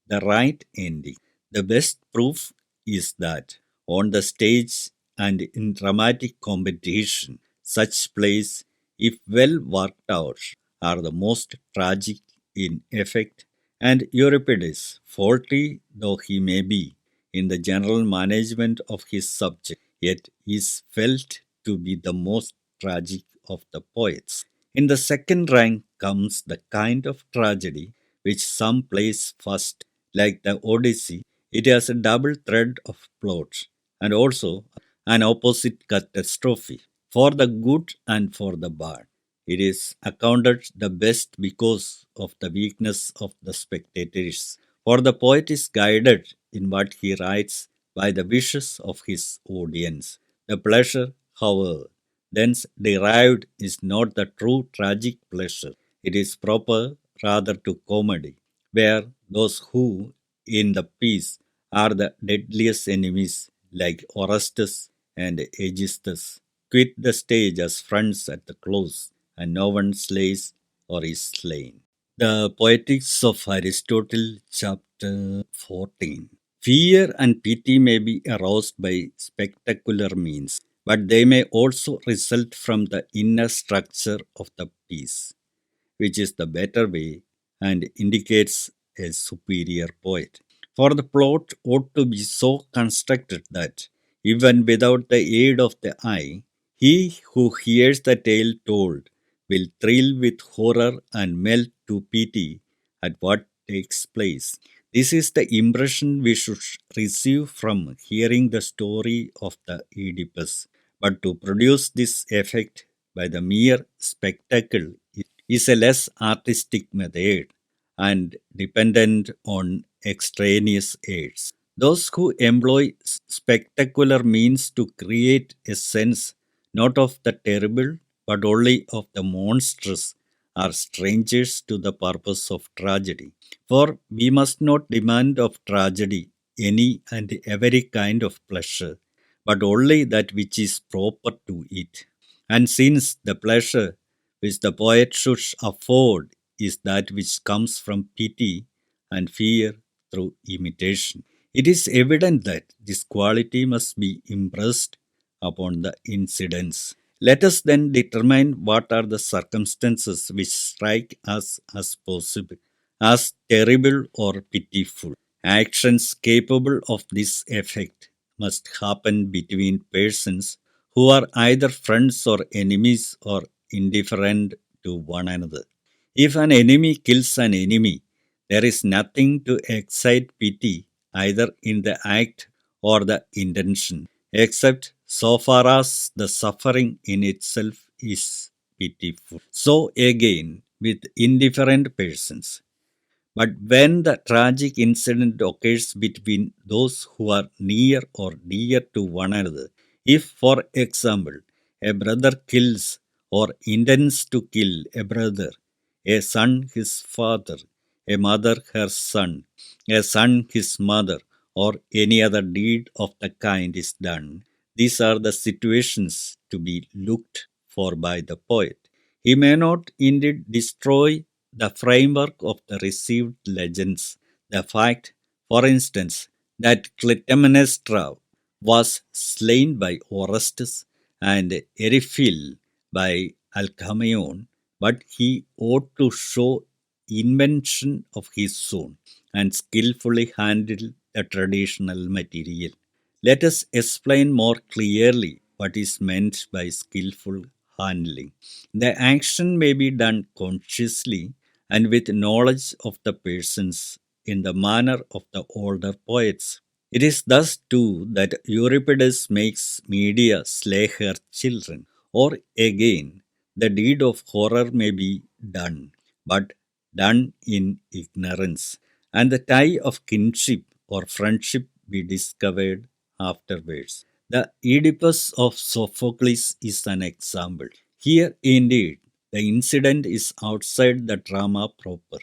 the right ending. The best proof is that on the stage and in dramatic competition, such plays, if well worked out, are the most tragic in effect, and Euripides, faulty though he may be in the general management of his subject, yet is felt to be the most tragic of the poets. In the second rank comes the kind of tragedy which some place first, like the Odyssey. It has a double thread of plot and also an opposite catastrophe for the good and for the bad. It is accounted the best because of the weakness of the spectators. For the poet is guided in what he writes by the wishes of his audience. The pleasure, however, thence derived is not the true tragic pleasure. It is proper rather to comedy, where those who, in the piece, are the deadliest enemies, like Orestes and Aegisthus, quit the stage as friends at the close, and no one slays or is slain. The Poetics of Aristotle, chapter 14. Fear and pity may be aroused by spectacular means, but they may also result from the inner structure of the piece, which is the better way and indicates a superior poet. For the plot ought to be so constructed that, even without the aid of the eye, he who hears the tale told will thrill with horror and melt to pity at what takes place. This is the impression we should receive from hearing the story of the Oedipus. But to produce this effect by the mere spectacle is a less artistic method and dependent on extraneous aids. Those who employ spectacular means to create a sense not of the terrible but only of the monstrous are strangers to the purpose of tragedy. For we must not demand of tragedy any and every kind of pleasure, but only that which is proper to it. And since the pleasure which the poet should afford is that which comes from pity and fear through imitation, it is evident that this quality must be impressed upon the incidents. Let us then determine what are the circumstances which strike us as possible, as terrible or pitiful. Actions capable of this effect must happen between persons who are either friends or enemies or indifferent to one another. If an enemy kills an enemy, there is nothing to excite pity either in the act or the intention, except so far as the suffering in itself is pitiful. So again, with indifferent persons. But when the tragic incident occurs between those who are near or dear to one another, if, for example, a brother kills or intends to kill a brother, a son his father, a mother her son, a son his mother, or any other deed of the kind is done, these are the situations to be looked for by the poet. He may not indeed destroy the framework of the received legends. The fact, for instance, that Clytemnestra was slain by Orestes and Eriphyle by Alcmaeon, but he ought to show invention of his own and skillfully handle the traditional material. Let us explain more clearly what is meant by skillful handling. The action may be done consciously and with knowledge of the persons in the manner of the older poets. It is thus too that Euripides makes Medea slay her children, or again, the deed of horror may be done, but done in ignorance, and the tie of kinship or friendship be discovered afterwards. The Oedipus of Sophocles is an example. Here, indeed, the incident is outside the drama proper,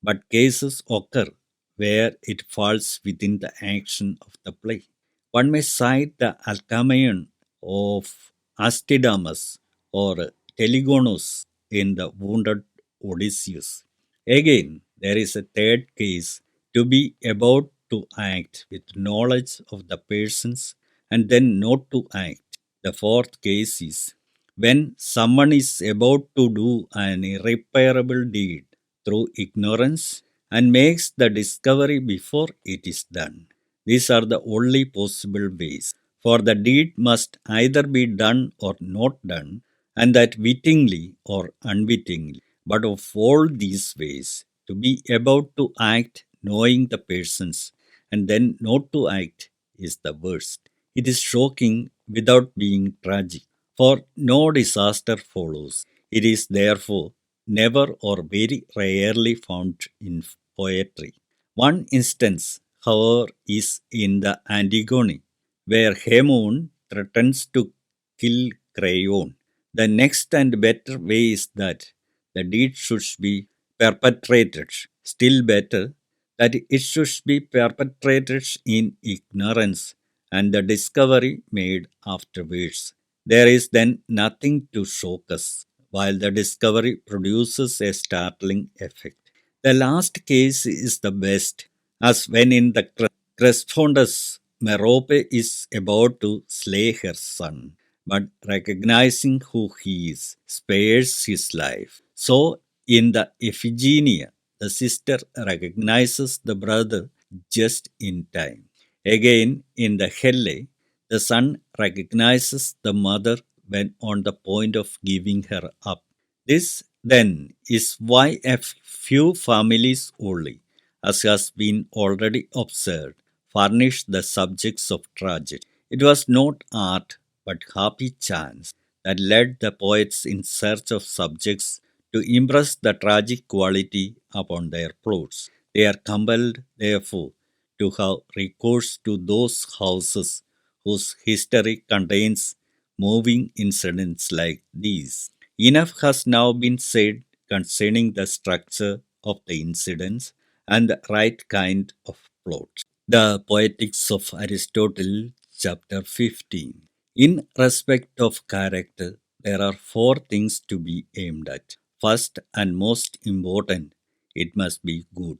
but cases occur where it falls within the action of the play. One may cite the Alcmaeon of Astydamas or Telegonus in the Wounded Odysseus. Again, there is a third case to be about to act with knowledge of the persons and then not to act. The fourth case is when someone is about to do an irreparable deed through ignorance and makes the discovery before it is done. These are the only possible ways, for the deed must either be done or not done, and that wittingly or unwittingly. But of all these ways, to be about to act knowing the persons and then not to act is the worst. It is shocking without being tragic, for no disaster follows. It is therefore never or very rarely found in poetry. One instance, however, is in the Antigone, where Haemon threatens to kill Creon. The next and better way is that the deed should be perpetrated. Still better, that it should be perpetrated in ignorance and the discovery made afterwards. There is then nothing to shock us, while the discovery produces a startling effect. The last case is the best, as when in the Cresphonsus, Merope is about to slay her son, but recognizing who he is, spares his life. So, in the Iphigenia, the sister recognizes the brother just in time. Again, in the Helle, the son recognizes the mother when on the point of giving her up. This, then, is why a few families only, as has been already observed, furnish the subjects of tragedy. It was not art, but happy chance that led the poets in search of subjects to impress the tragic quality upon their plots. They are compelled, therefore, to have recourse to those houses whose history contains moving incidents like these. Enough has now been said concerning the structure of the incidents and the right kind of plot. The Poetics of Aristotle, chapter 15. In respect of character, there are four things to be aimed at. First and most important, it must be good.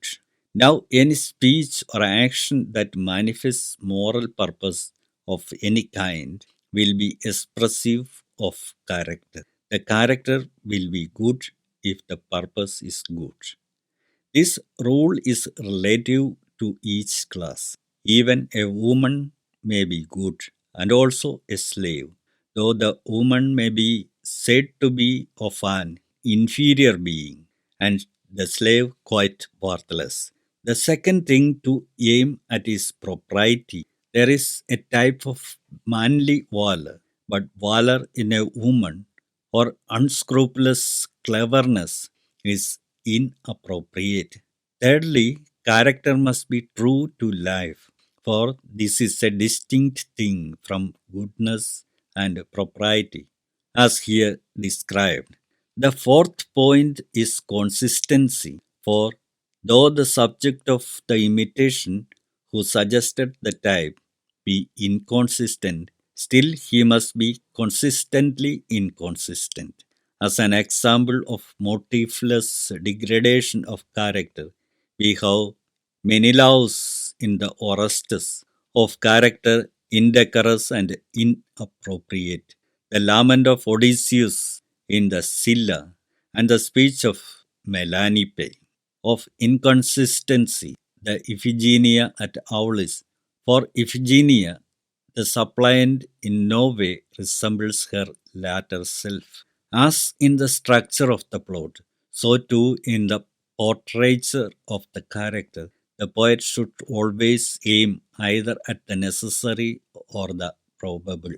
Now, any speech or action that manifests moral purpose of any kind will be expressive of character. The character will be good if the purpose is good. This rule is relative to each class. Even a woman may be good and also a slave, though the woman may be said to be of an inferior being, and the slave quite worthless. The second thing to aim at is propriety. There is a type of manly valor, but valor in a woman or unscrupulous cleverness is inappropriate. Thirdly, character must be true to life, for this is a distinct thing from goodness and propriety, as here described. The fourth point is consistency, for though the subject of the imitation who suggested the type be inconsistent, still he must be consistently inconsistent. As an example of motiveless degradation of character, we have Menelaus in the Orestes, of character indecorous and inappropriate, the lament of Odysseus in the Scylla, and the speech of Melanippe, of inconsistency, the Iphigenia at Aulis. For Iphigenia, the suppliant in no way resembles her latter self. As in the structure of the plot, so too in the portraiture of the character, the poet should always aim either at the necessary or the probable.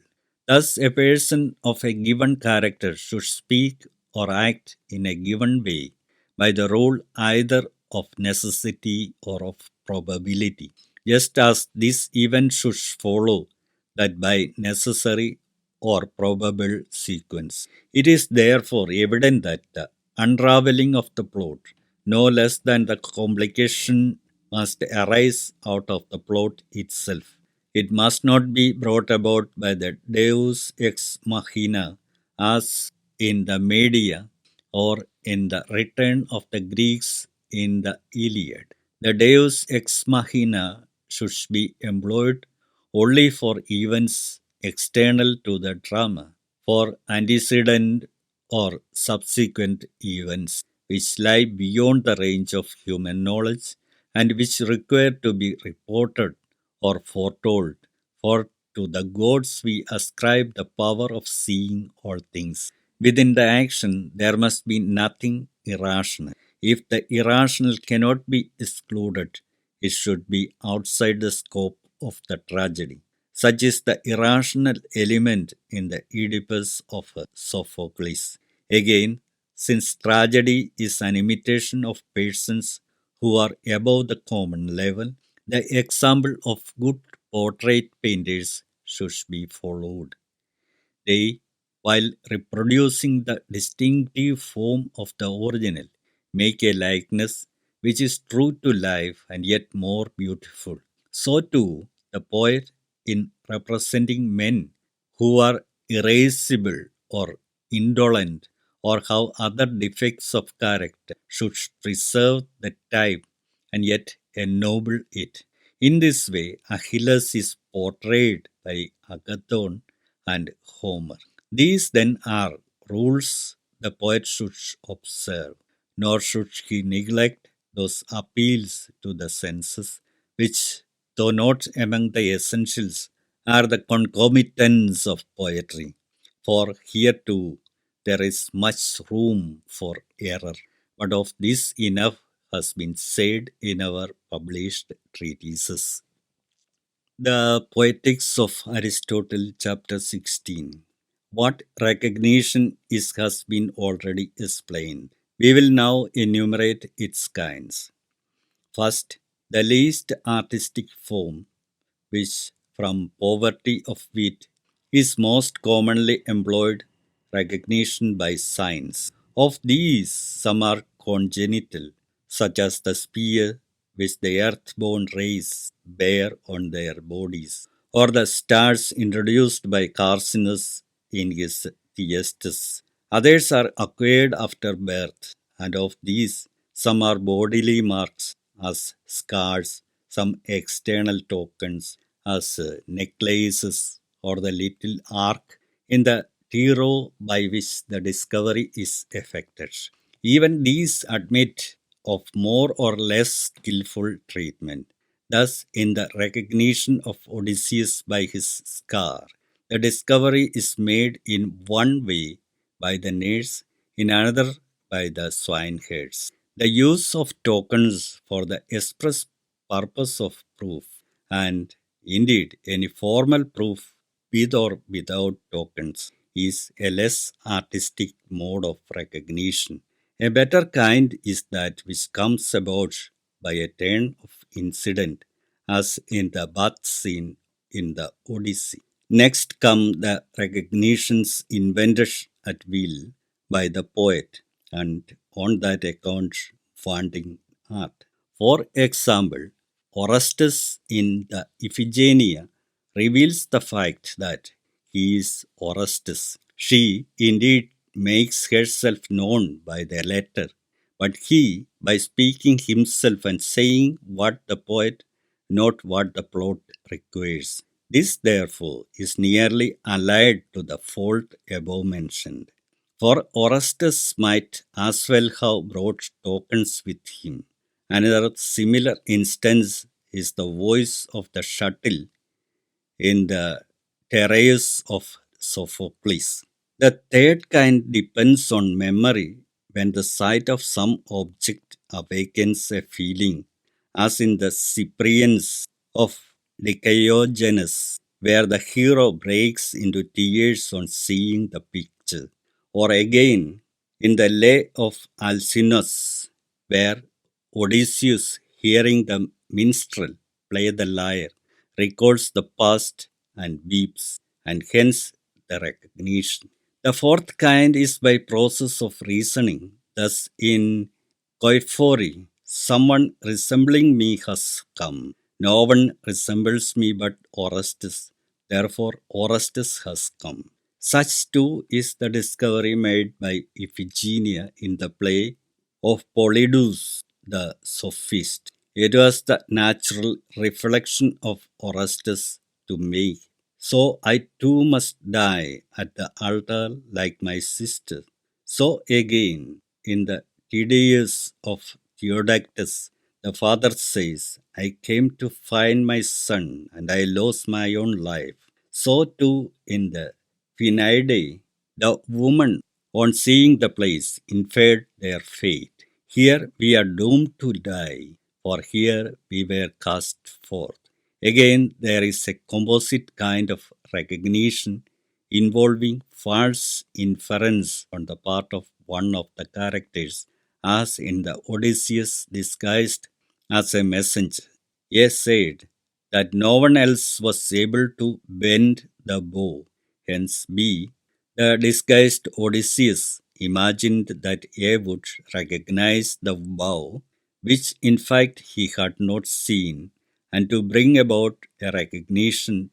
Thus, a person of a given character should speak or act in a given way by the rule either of necessity or of probability, just as this event should follow that by necessary or probable sequence. It is therefore evident that the unraveling of the plot, no less than the complication, must arise out of the plot itself. It must not be brought about by the deus ex machina, as in the Medea or in the return of the Greeks in the Iliad. The deus ex machina should be employed only for events external to the drama, for antecedent or subsequent events which lie beyond the range of human knowledge and which require to be reported or foretold. For to the gods we ascribe the power of seeing all things. Within the action, there must be nothing irrational. If the irrational cannot be excluded, it should be outside the scope of the tragedy. Such is the irrational element in the Oedipus of Sophocles. Again, since tragedy is an imitation of persons who are above the common level, the example of good portrait painters should be followed. They, while reproducing the distinctive form of the original, make a likeness which is true to life and yet more beautiful. So too, the poet, in representing men who are irascible or indolent or have other defects of character, should preserve the type and yet ennoble it. In this way, Achilles is portrayed by Agathon and Homer. These then are rules the poet should observe, nor should he neglect those appeals to the senses which, though not among the essentials, are the concomitants of poetry. For here too there is much room for error, but of this enough has been said in our published treatises. The Poetics of Aristotle, chapter 16. What recognition is has been already explained. We will now enumerate its kinds. First, the least artistic form, which from poverty of wit is most commonly employed, recognition by signs. Of these, some are congenital, such as the spear which the earth-born race bear on their bodies, or the stars introduced by Carcinus in his Thyestes. Others are acquired after birth, and of these, some are bodily marks as scars, some external tokens as necklaces, or the little arc in the hero by which the discovery is effected. Even these admit of more or less skillful treatment. Thus, in the recognition of Odysseus by his scar, the discovery is made in one way by the nurse, in another by the swineherds. The use of tokens for the express purpose of proof, and indeed any formal proof with or without tokens, is a less artistic mode of recognition. A better kind is that which comes about by a turn of incident, as in the bath scene in the Odyssey. Next come the recognitions invented at will by the poet, and on that account wanting art. For example, Orestes in the Iphigenia reveals the fact that he is Orestes. She indeed makes herself known by the letter, but he by speaking himself and saying what the poet, not what the plot requires. This, therefore, is nearly allied to the fault above mentioned. For Orestes might as well have brought tokens with him. Another similar instance is the voice of the shuttle in the Tereus of Sophocles. The third kind depends on memory when the sight of some object awakens a feeling, as in the Cyprians of Diciogenes, where the hero breaks into tears on seeing the picture, or again in the Lay of Alcinous, where Odysseus, hearing the minstrel play the lyre, recalls the past and weeps, and hence the recognition. The fourth kind is by process of reasoning. Thus, in Coiphory, someone resembling me has come. No one resembles me but Orestes. Therefore, Orestes has come. Such too is the discovery made by Iphigenia in the play of Polydus the Sophist. It was the natural reflection of Orestes to me. So I too must die at the altar like my sister. So again, in the Tidaeus of Theodactus, the father says, I came to find my son and I lost my own life. So too in the Phaedae, the woman, on seeing the place, inferred their fate. Here we are doomed to die, for here we were cast forth. Again, there is a composite kind of recognition involving false inference on the part of one of the characters, as in the Odysseus disguised as a messenger. A said that no one else was able to bend the bow. Hence, B, the disguised Odysseus imagined that A would recognize the bow, which in fact he had not seen, and to bring about a recognition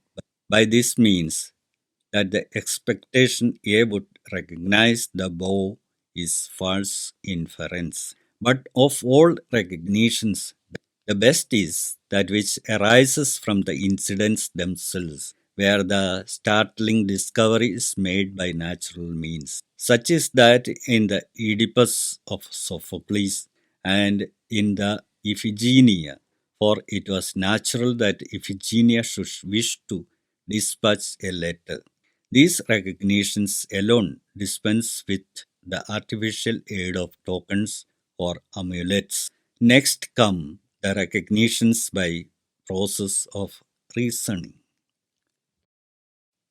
by this means that the expectation A would recognize the bow is false inference. But of all recognitions, the best is that which arises from the incidents themselves, where the startling discovery is made by natural means. Such is that in the Oedipus of Sophocles and in the Iphigenia, for it was natural that Iphigenia should wish to dispatch a letter. These recognitions alone dispense with the artificial aid of tokens or amulets. Next come the recognitions by process of reasoning.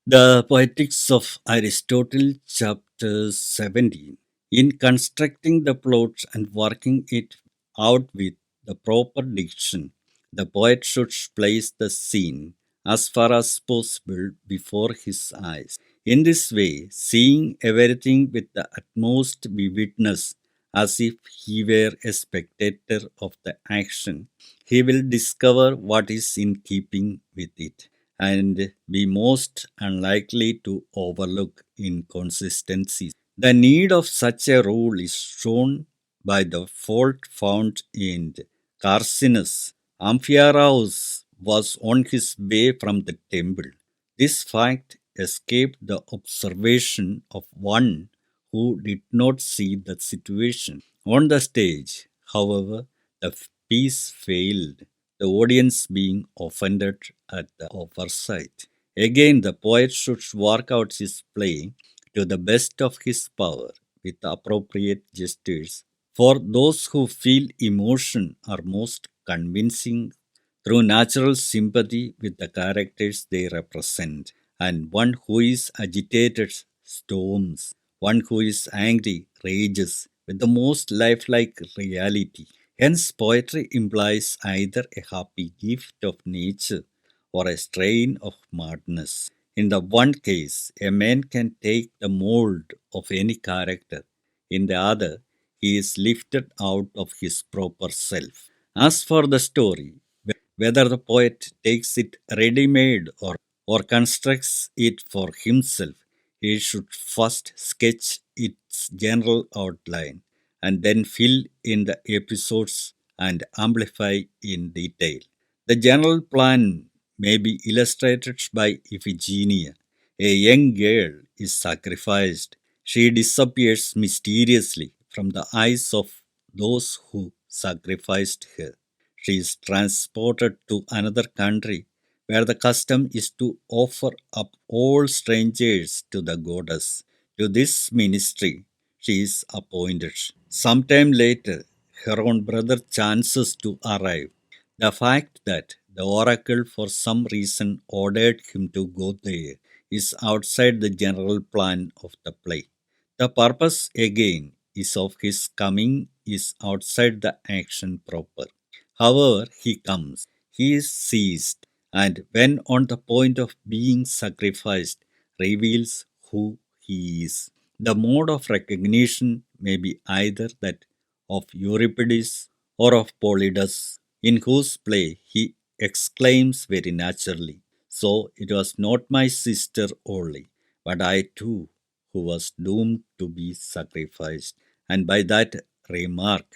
The Poetics of Aristotle, chapter 17. In constructing the plot and working it out with the proper diction, the poet should place the scene as far as possible before his eyes. In this way, seeing everything with the utmost vividness, as if he were a spectator of the action, he will discover what is in keeping with it and be most unlikely to overlook inconsistencies. The need of such a rule is shown by the fault found in Carcinus. Amphiaraus was on his way from the temple. This fact escaped the observation of one who did not see the situation. On the stage, however, the piece failed, the audience being offended at the oversight. Again, the poet should work out his play to the best of his power, with appropriate gestures. For those who feel emotion are most convincing through natural sympathy with the characters they represent, and one who is agitated storms, one who is angry rages with the most lifelike reality. Hence, poetry implies either a happy gift of nature or a strain of madness. In the one case, a man can take the mold of any character. In the other, he is lifted out of his proper self. As for the story, whether the poet takes it ready made or constructs it for himself, he should first sketch its general outline and then fill in the episodes and amplify in detail. The general plan may be illustrated by Iphigenia. A young girl is sacrificed. She disappears mysteriously from the eyes of those who sacrificed her. She is transported to another country where the custom is to offer up all strangers to the goddess. To this ministry she is appointed. Sometime later, her own brother chances to arrive. The fact that the oracle for some reason ordered him to go there is outside the general plan of the play. The purpose again is of his coming is outside the action proper. However, he comes, he is seized, and when on the point of being sacrificed, reveals who he is. The mode of recognition may be either that of Euripides or of Polyidus, in whose play he exclaims very naturally, "So it was not my sister only, but I too, who was doomed to be sacrificed," and by that remark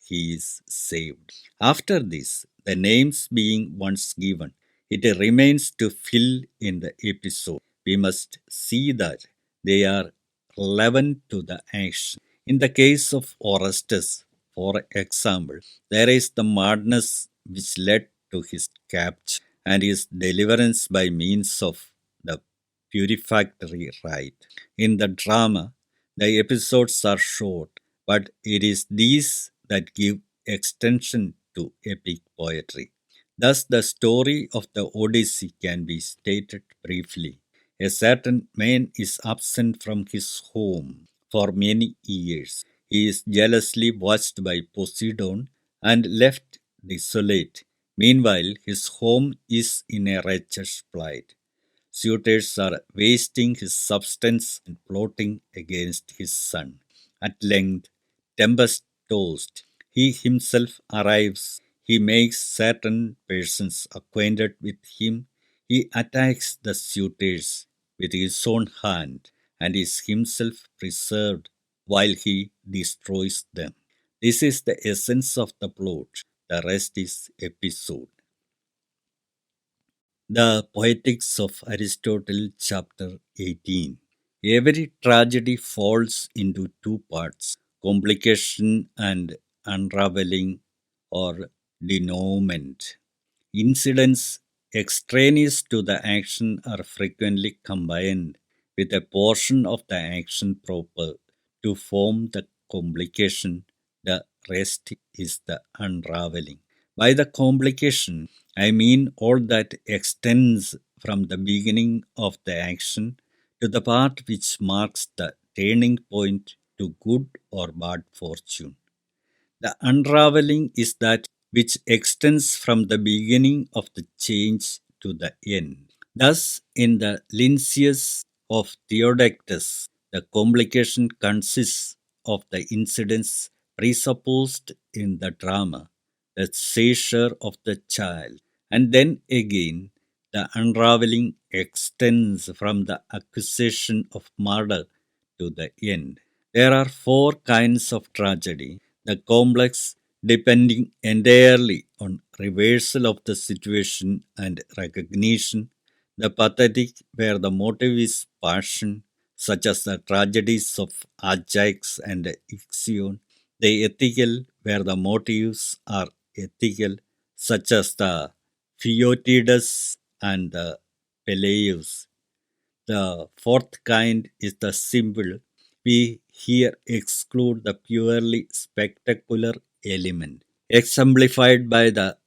he is saved. After this, the names being once given, it remains to fill in the episode. We must see that they are relevant to the action. In the case of Orestes, for example, there is the madness which led to his capture and his deliverance by means of the purificatory rite. In the drama, the episodes are short, but it is these that give extension to epic poetry. Thus, the story of the Odyssey can be stated briefly. A certain man is absent from his home for many years. He is jealously watched by Poseidon and left desolate. Meanwhile, his home is in a wretched plight. Suitors are wasting his substance and plotting against his son. At length, tempest tossed, he himself arrives. He makes certain persons acquainted with him. He attacks the suitors with his own hand and is himself preserved while he destroys them. This is the essence of the plot. The rest is episode. The Poetics of Aristotle, chapter 18. Every tragedy falls into two parts, complication and unraveling or denouement. Incidents extraneous to the action are frequently combined with a portion of the action proper to form the complication. The rest is the unraveling. By the complication, I mean all that extends from the beginning of the action to the part which marks the turning point to good or bad fortune. The unraveling is that which extends from the beginning of the change to the end. Thus, in the Lynceus of Theodectes, the complication consists of the incidents presupposed in the drama, the seizure of the child, and then again the unraveling extends from the accusation of murder to the end. There are four kinds of tragedy: the complex, depending entirely on reversal of the situation and recognition; the pathetic, where the motive is passion, such as the tragedies of Ajax and Ixion; the ethical, where the motives are ethical, such as the Pheotidas and the Peleus; the fourth kind is the simple. We here exclude the purely spectacular element, exemplified by the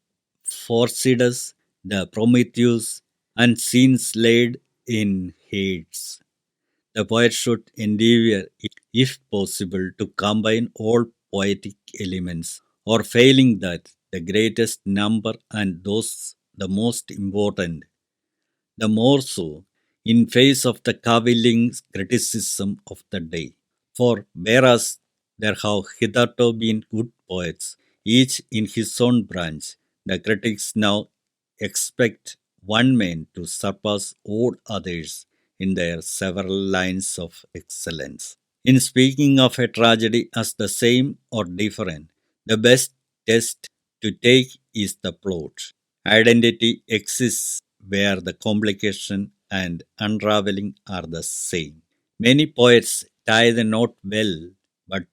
Phorcys, the Prometheus, and scenes laid in Hades. The poet should endeavor, if possible, to combine all poetic elements, or failing that, the greatest number and those the most important, the more so in face of the cavilling criticism of the day. For whereas there have hitherto been good poets, each in his own branch, the critics now expect one man to surpass all others in their several lines of excellence. In speaking of a tragedy as the same or different, the best test to take is the plot. Identity exists where the complication and unraveling are the same. Many poets tie the knot well but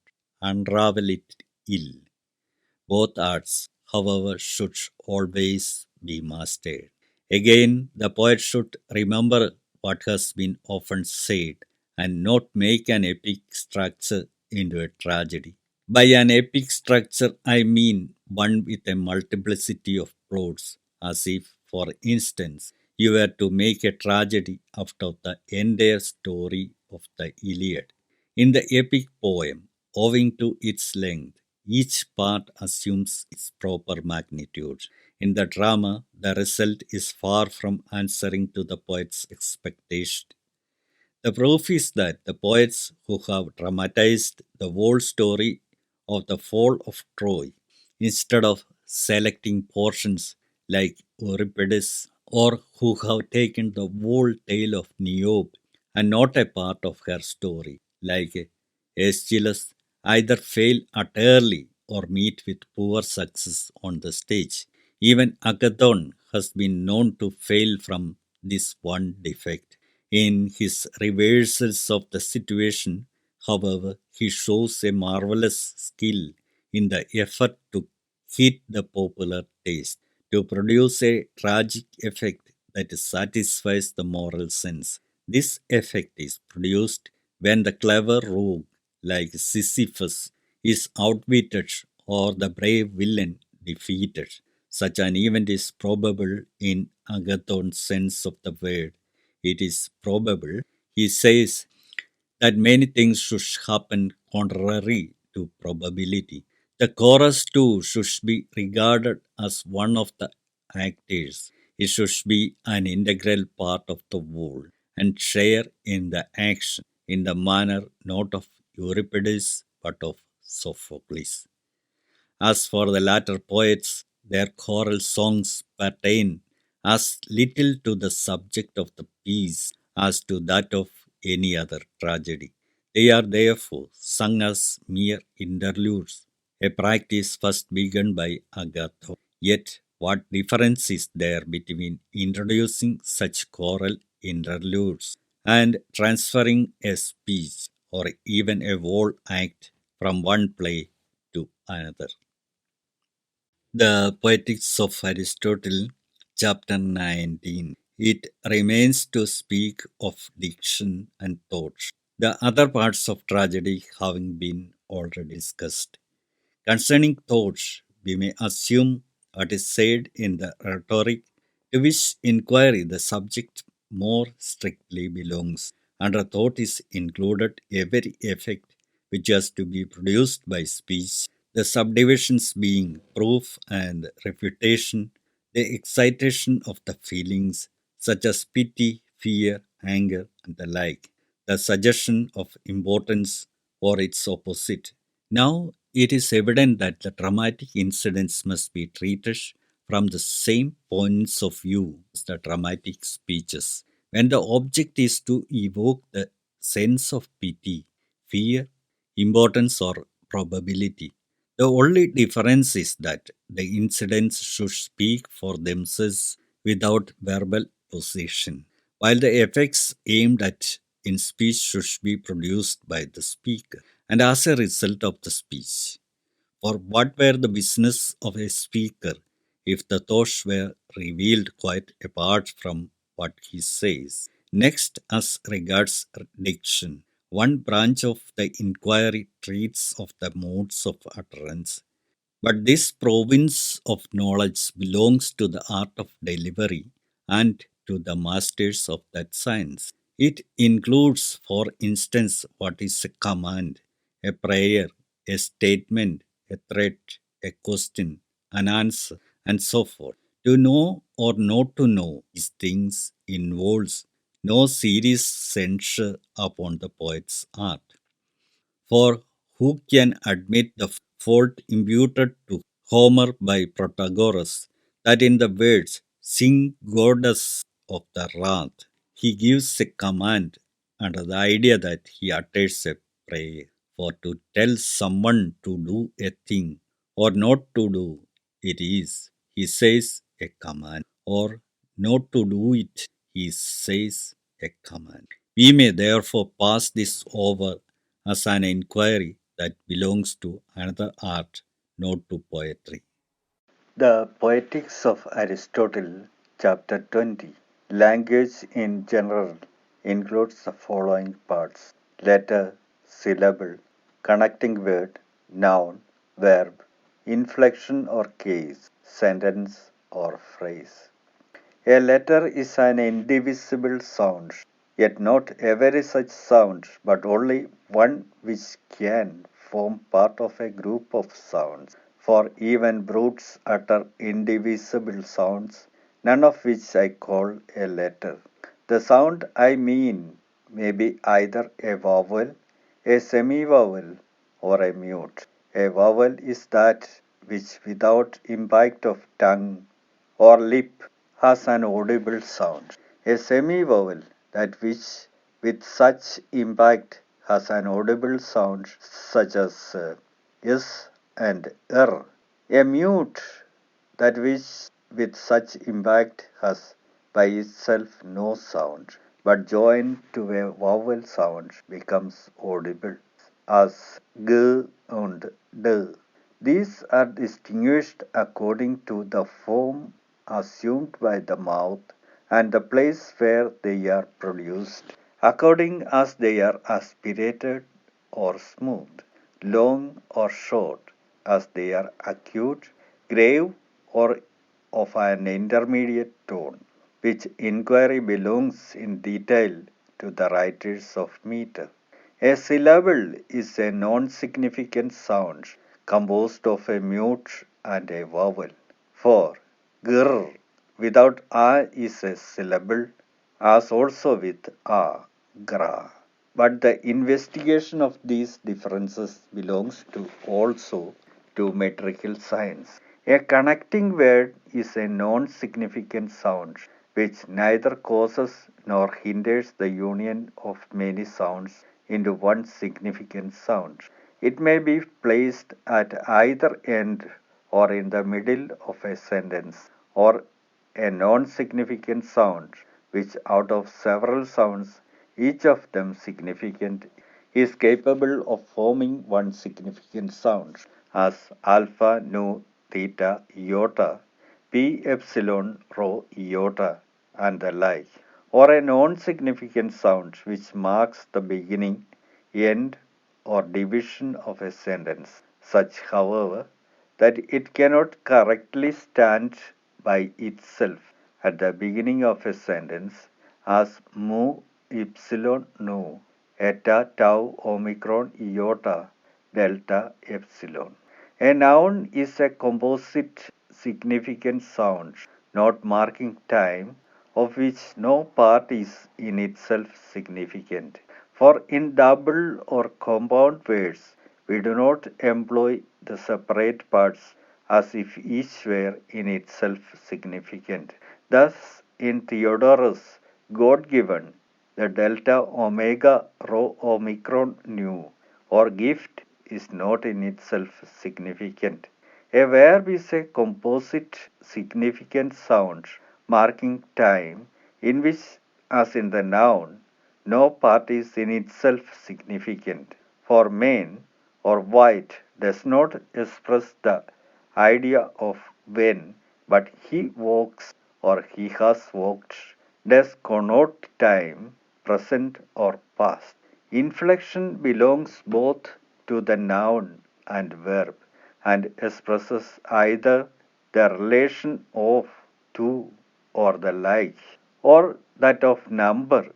unravel it ill. Both arts, however, should always be mastered. Again, the poet should remember what has been often said and not make an epic structure into a tragedy. By an epic structure, I mean one with a multiplicity of plots, as if, for instance, you were to make a tragedy out of the entire story of the Iliad. In the epic poem, owing to its length, each part assumes its proper magnitude. In the drama, the result is far from answering to the poet's expectation. The proof is that the poets who have dramatized the whole story of the fall of Troy, instead of selecting portions like Euripides, or who have taken the whole tale of Niobe and not a part of her story, like Aeschylus, either fail utterly or meet with poor success on the stage. Even Agathon has been known to fail from this one defect. In his reversals of the situation, however, he shows a marvelous skill in the effort to hit the popular taste, to produce a tragic effect that satisfies the moral sense. This effect is produced when the clever rogue, like Sisyphus, is outwitted or the brave villain defeated. Such an event is probable in Agathon's sense of the word. It is probable, he says, that many things should happen contrary to probability. The chorus too should be regarded as one of the actors. It should be an integral part of the whole and share in the action in the manner not of Euripides but of Sophocles. As for the latter poets, their choral songs pertain as little to the subject of the piece as to that of any other tragedy. They are therefore sung as mere interludes, a practice first begun by Agatho. Yet, what difference is there between introducing such choral interludes and transferring a speech or even a whole act from one play to another? The Poetics of Aristotle, chapter 19. It remains to speak of diction and thought, the other parts of tragedy having been already discussed. Concerning thoughts, we may assume what is said in the rhetoric, to which inquiry the subject more strictly belongs. Under thought is included every effect which has to be produced by speech, the subdivisions being proof and refutation, the excitation of the feelings such as pity, fear, anger, and the like, the suggestion of importance or its opposite. Now it is evident that the dramatic incidents must be treated from the same points of view as the dramatic speeches. When the object is to evoke the sense of pity, fear, importance, or probability, the only difference is that the incidents should speak for themselves without verbal possession, while the effects aimed at in speech should be produced by the speaker and as a result of the speech. For what were the business of a speaker if the thoughts were revealed quite apart from what he says? Next, as regards diction, One branch of the inquiry treats of the modes of utterance, but this province of knowledge belongs to the art of delivery and to the masters of that science. It includes, for instance, what is a command, a prayer, a statement, a threat, a question, an answer, and so forth. To know or not to know these things involves no serious censure upon the poet's art. For who can admit the fault imputed to Homer by Protagoras, that in the words, "Sing goddess of the wrath," he gives a command under the idea that he utters a prayer. For to tell someone to do a thing or not to do it is, he says, a command, or not to do it, he says, a command. We may therefore pass this over as an inquiry that belongs to another art, not to poetry. The Poetics of Aristotle, chapter 20. Language in general includes the following parts: letter, syllable, connecting word, noun, verb, inflection or case, sentence or phrase. A letter is an indivisible sound, yet not every such sound, but only one which can form part of a group of sounds. For even brutes utter indivisible sounds, none of which I call a letter. The sound I mean may be either a vowel, a semivowel, or a mute. A vowel is that which, without impact of tongue or lip, has an audible sound. A semi-vowel, that which with such impact has an audible sound, such as s and r. A mute, that which with such impact has by itself no sound, but joined to a vowel sound becomes audible, as g and d. These are distinguished according to the form assumed by the mouth and the place where they are produced, according as they are aspirated or smooth, long or short, as they are acute, grave, or of an intermediate tone, which inquiry belongs in detail to the writers of meter. A syllable is a non-significant sound composed of a mute and a vowel. For gr without a is a syllable, as also with a, gra. But the investigation of these differences belongs to also to metrical science. A connecting word is a non-significant sound which neither causes nor hinders the union of many sounds into one significant sound. It may be placed at either end or in the middle of a sentence, or a non-significant sound which out of several sounds, each of them significant, is capable of forming one significant sound, as alpha, nu, theta, iota, p, epsilon, rho, iota, and the like, or a non-significant sound which marks the beginning, end, or division of a sentence, such, however, that it cannot correctly stand by itself at the beginning of a sentence, as mu, epsilon, nu, eta, tau, omicron, iota, delta, epsilon. A noun is a composite significant sound, not marking time, of which no part is in itself significant. For in double or compound words, we do not employ the separate parts as if each were in itself significant. Thus, in Theodorus, God given, the delta omega rho omicron nu, or gift, is not in itself significant. A verb is a composite significant sound marking time, in which, as in the noun, no part is in itself significant. For man or white does not express the idea of when, but he walks or he has walked, does connote time, present or past. Inflection belongs both to the noun and verb and expresses either the relation of, to, or the like, or that of number,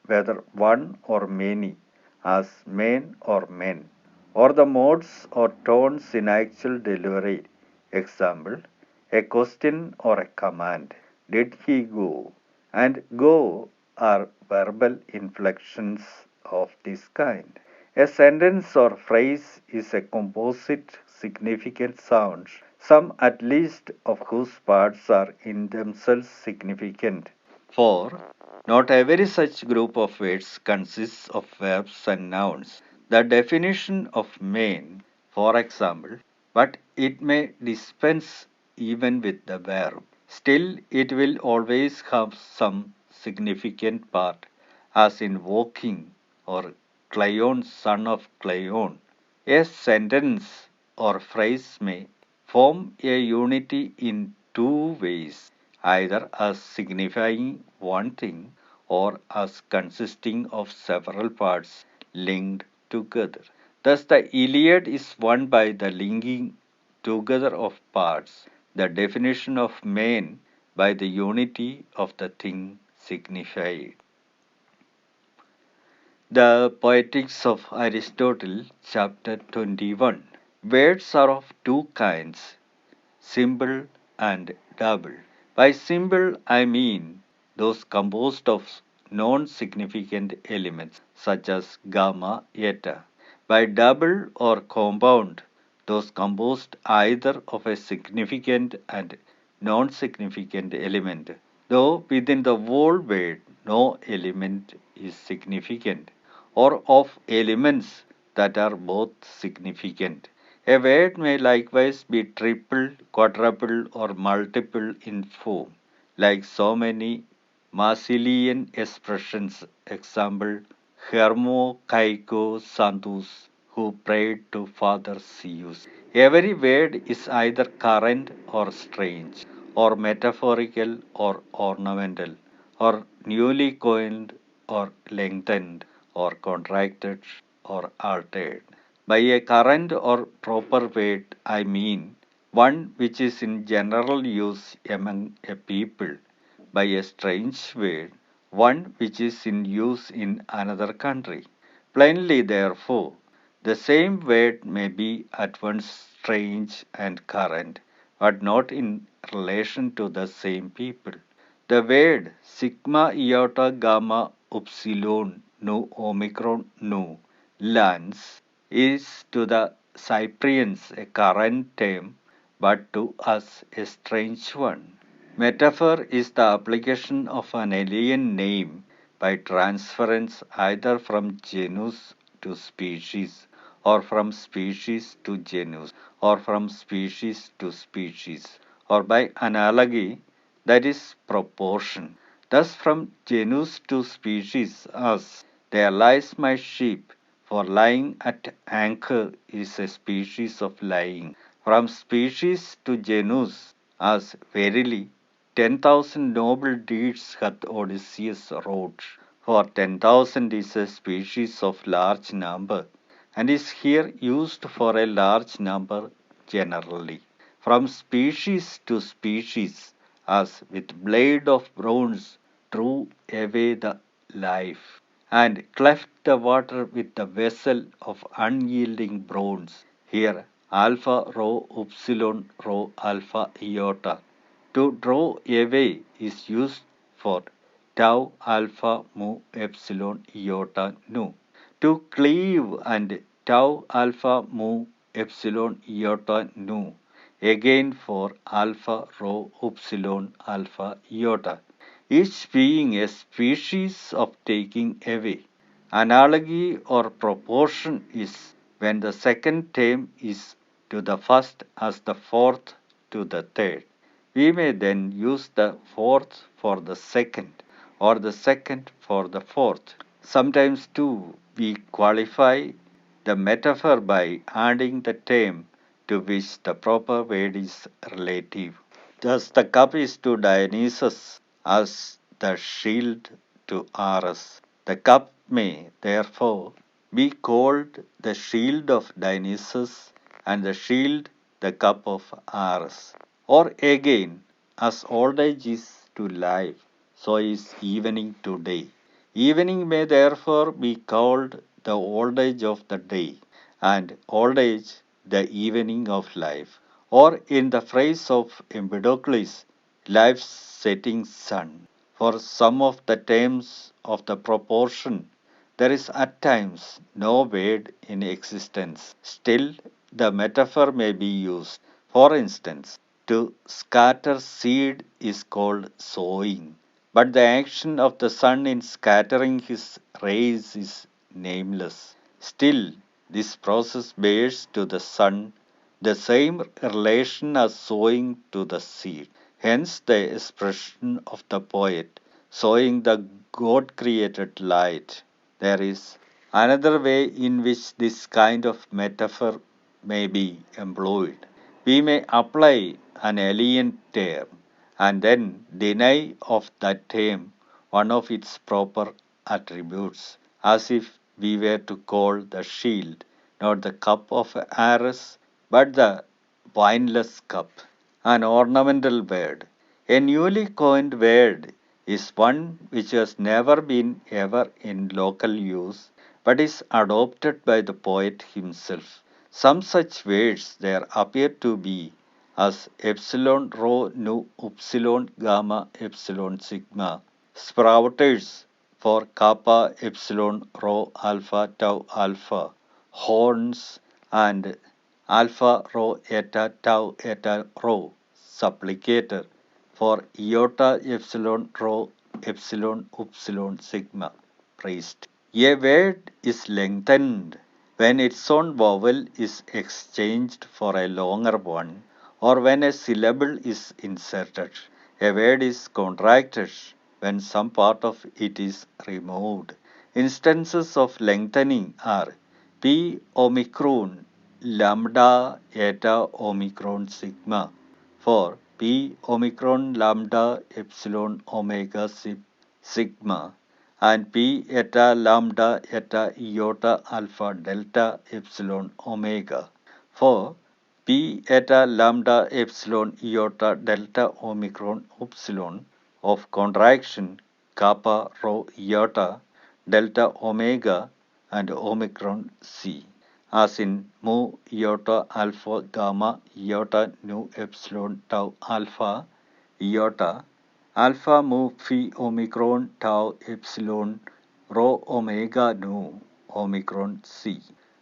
whether one or many, as men or men, or the modes or tones in actual delivery. Example, a question or a command. Did he go? And go are verbal inflections of this kind. A sentence or phrase is a composite significant sound, some at least of whose parts are in themselves significant. For not every such group of words consists of verbs and nouns. The definition of main, for example, but it may dispense even with the verb. Still, it will always have some significant part, as in walking or Cleon, son of Cleon. A sentence or phrase may form a unity in two ways, either as signifying one thing or as consisting of several parts linked together. Thus, the Iliad is won by the linking together of parts, the definition of man by the unity of the thing signified. The Poetics of Aristotle, chapter 21. Words are of two kinds, simple and double. By simple, I mean those composed of non-significant elements, such as gamma, eta. By double or compound, those composed either of a significant and non-significant element, though within the whole word no element is significant, or of elements that are both significant. A word may likewise be triple, quadruple, or multiple in form, like so many Marsilian expressions, example, Hermo Kaiko Santus, who prayed to Father Zeus. Every word is either current or strange, or metaphorical or ornamental, or newly coined or lengthened, or contracted or altered. By a current or proper word, I mean one which is in general use among a people. By a strange word, one which is in use in another country. Plainly, therefore, the same word may be at once strange and current, but not in relation to the same people. The word sigma iota gamma upsilon nu omicron nu lance is to the Cyprians a current term, but to us a strange one. Metaphor is the application of an alien name by transference either from genus to species, or from species to genus, or from species to species, or by analogy, that is proportion. Thus from genus to species, as there lies my ship, for lying at anchor is a species of lying. From species to genus, as verily 10,000 noble deeds hath Odysseus wrought, for 10,000 is a species of large number, and is here used for a large number generally. From species to species, as with blade of bronze drew away the life, and cleft the water with the vessel of unyielding bronze. Here alpha rho upsilon rho alpha iota. To draw away is used for tau alpha mu epsilon iota nu. To cleave and tau alpha mu epsilon iota nu. Again for alpha rho upsilon alpha iota. Each being a species of taking away. Analogy or proportion is when the second term is to the first as the fourth to the third. We may then use the fourth for the second, or the second for the fourth. Sometimes, too, we qualify the metaphor by adding the term to which the proper word is relative. Thus, the cup is to Dionysus as the shield to Ares. The cup may, therefore, be called the shield of Dionysus and the shield the cup of Ares. Or again, as old age is to life, so is evening to day. Evening may therefore be called the old age of the day, and old age the evening of life. Or in the phrase of Empedocles, life's setting sun. For some of the terms of the proportion there is at times no word in existence. Still, the metaphor may be used. For instance, to scatter seed is called sowing, but the action of the sun in scattering his rays is nameless. Still, this process bears to the sun the same relation as sowing to the seed. Hence, the expression of the poet, sowing the God created light. There is another way in which this kind of metaphor may be employed. We may apply an alien term and then deny of that term one of its proper attributes, as if we were to call the shield not the cup of Ares, but the wineless cup, an ornamental word. A newly coined word is one which has never been ever in local use, but is adopted by the poet himself. Some such words there appear to be as epsilon rho nu upsilon gamma epsilon sigma, sprouters for kappa epsilon rho alpha tau alpha, horns and alpha rho eta tau eta rho, supplicator for iota epsilon rho epsilon upsilon sigma, priest. A word is lengthened when its own vowel is exchanged for a longer one or when a syllable is inserted. A word is contracted when some part of it is removed. Instances of lengthening are P omicron lambda eta omicron sigma for P omicron lambda epsilon omega sigma and P eta lambda eta iota alpha delta epsilon omega for P eta lambda epsilon iota delta omicron upsilon of contraction kappa rho iota delta omega and omicron c, as in mu iota alpha gamma iota nu epsilon tau alpha iota alpha mu phi omicron tau epsilon rho omega nu omicron c.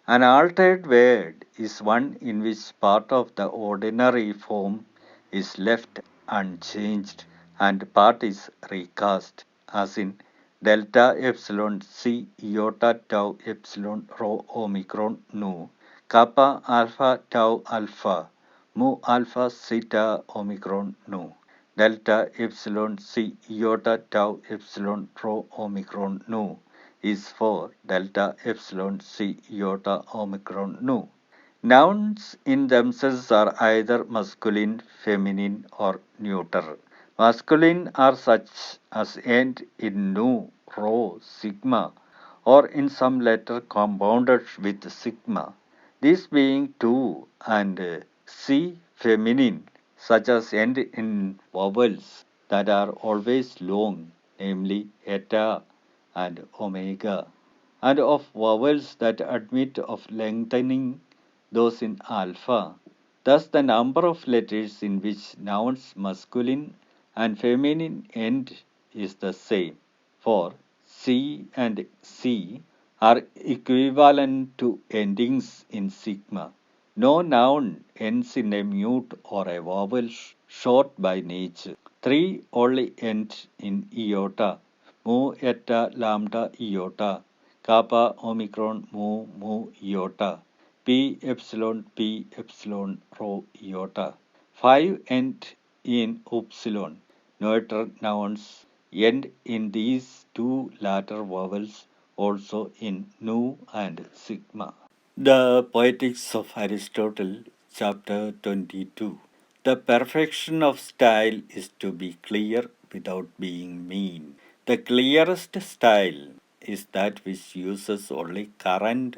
An altered word is one in which part of the ordinary form is left unchanged and part is recast, as in delta epsilon c iota tau epsilon rho omicron nu kappa alpha tau alpha mu alpha zeta omicron nu delta epsilon c iota tau epsilon rho omicron nu is for delta epsilon c iota omicron nu. Nouns in themselves are either masculine, feminine, or neuter. Masculine are such as end in nu, rho, sigma, or in some letter compounded with sigma. These being two and C feminine, such as end in vowels that are always long, namely eta and omega, and of vowels that admit of lengthening, those in alpha. Thus the number of letters in which nouns masculine and feminine end is the same, for C and C are equivalent to endings in sigma. No noun ends in a mute or a vowel short by nature. Three only end in iota: mu, eta, lambda, iota, kappa, omicron, mu, iota, p epsilon, rho, iota. Five end in upsilon. Neuter nouns end in these two latter vowels also in nu and sigma. The Poetics of Aristotle, chapter 22. The perfection of style is to be clear without being mean. The clearest style is that which uses only current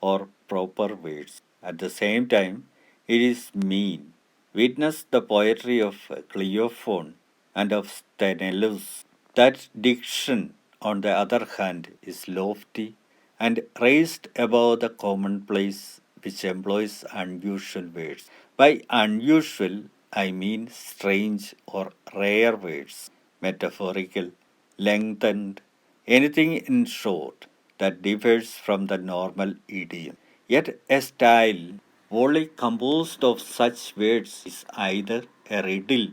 or proper words. At the same time, it is mean. Witness the poetry of Cleophon and of Sthenelus. That diction, on the other hand, is lofty and raised above the commonplace, which employs unusual words. By unusual, I mean strange or rare words, metaphorical, lengthened, anything in short that differs from the normal idiom. Yet a style wholly composed of such words is either a riddle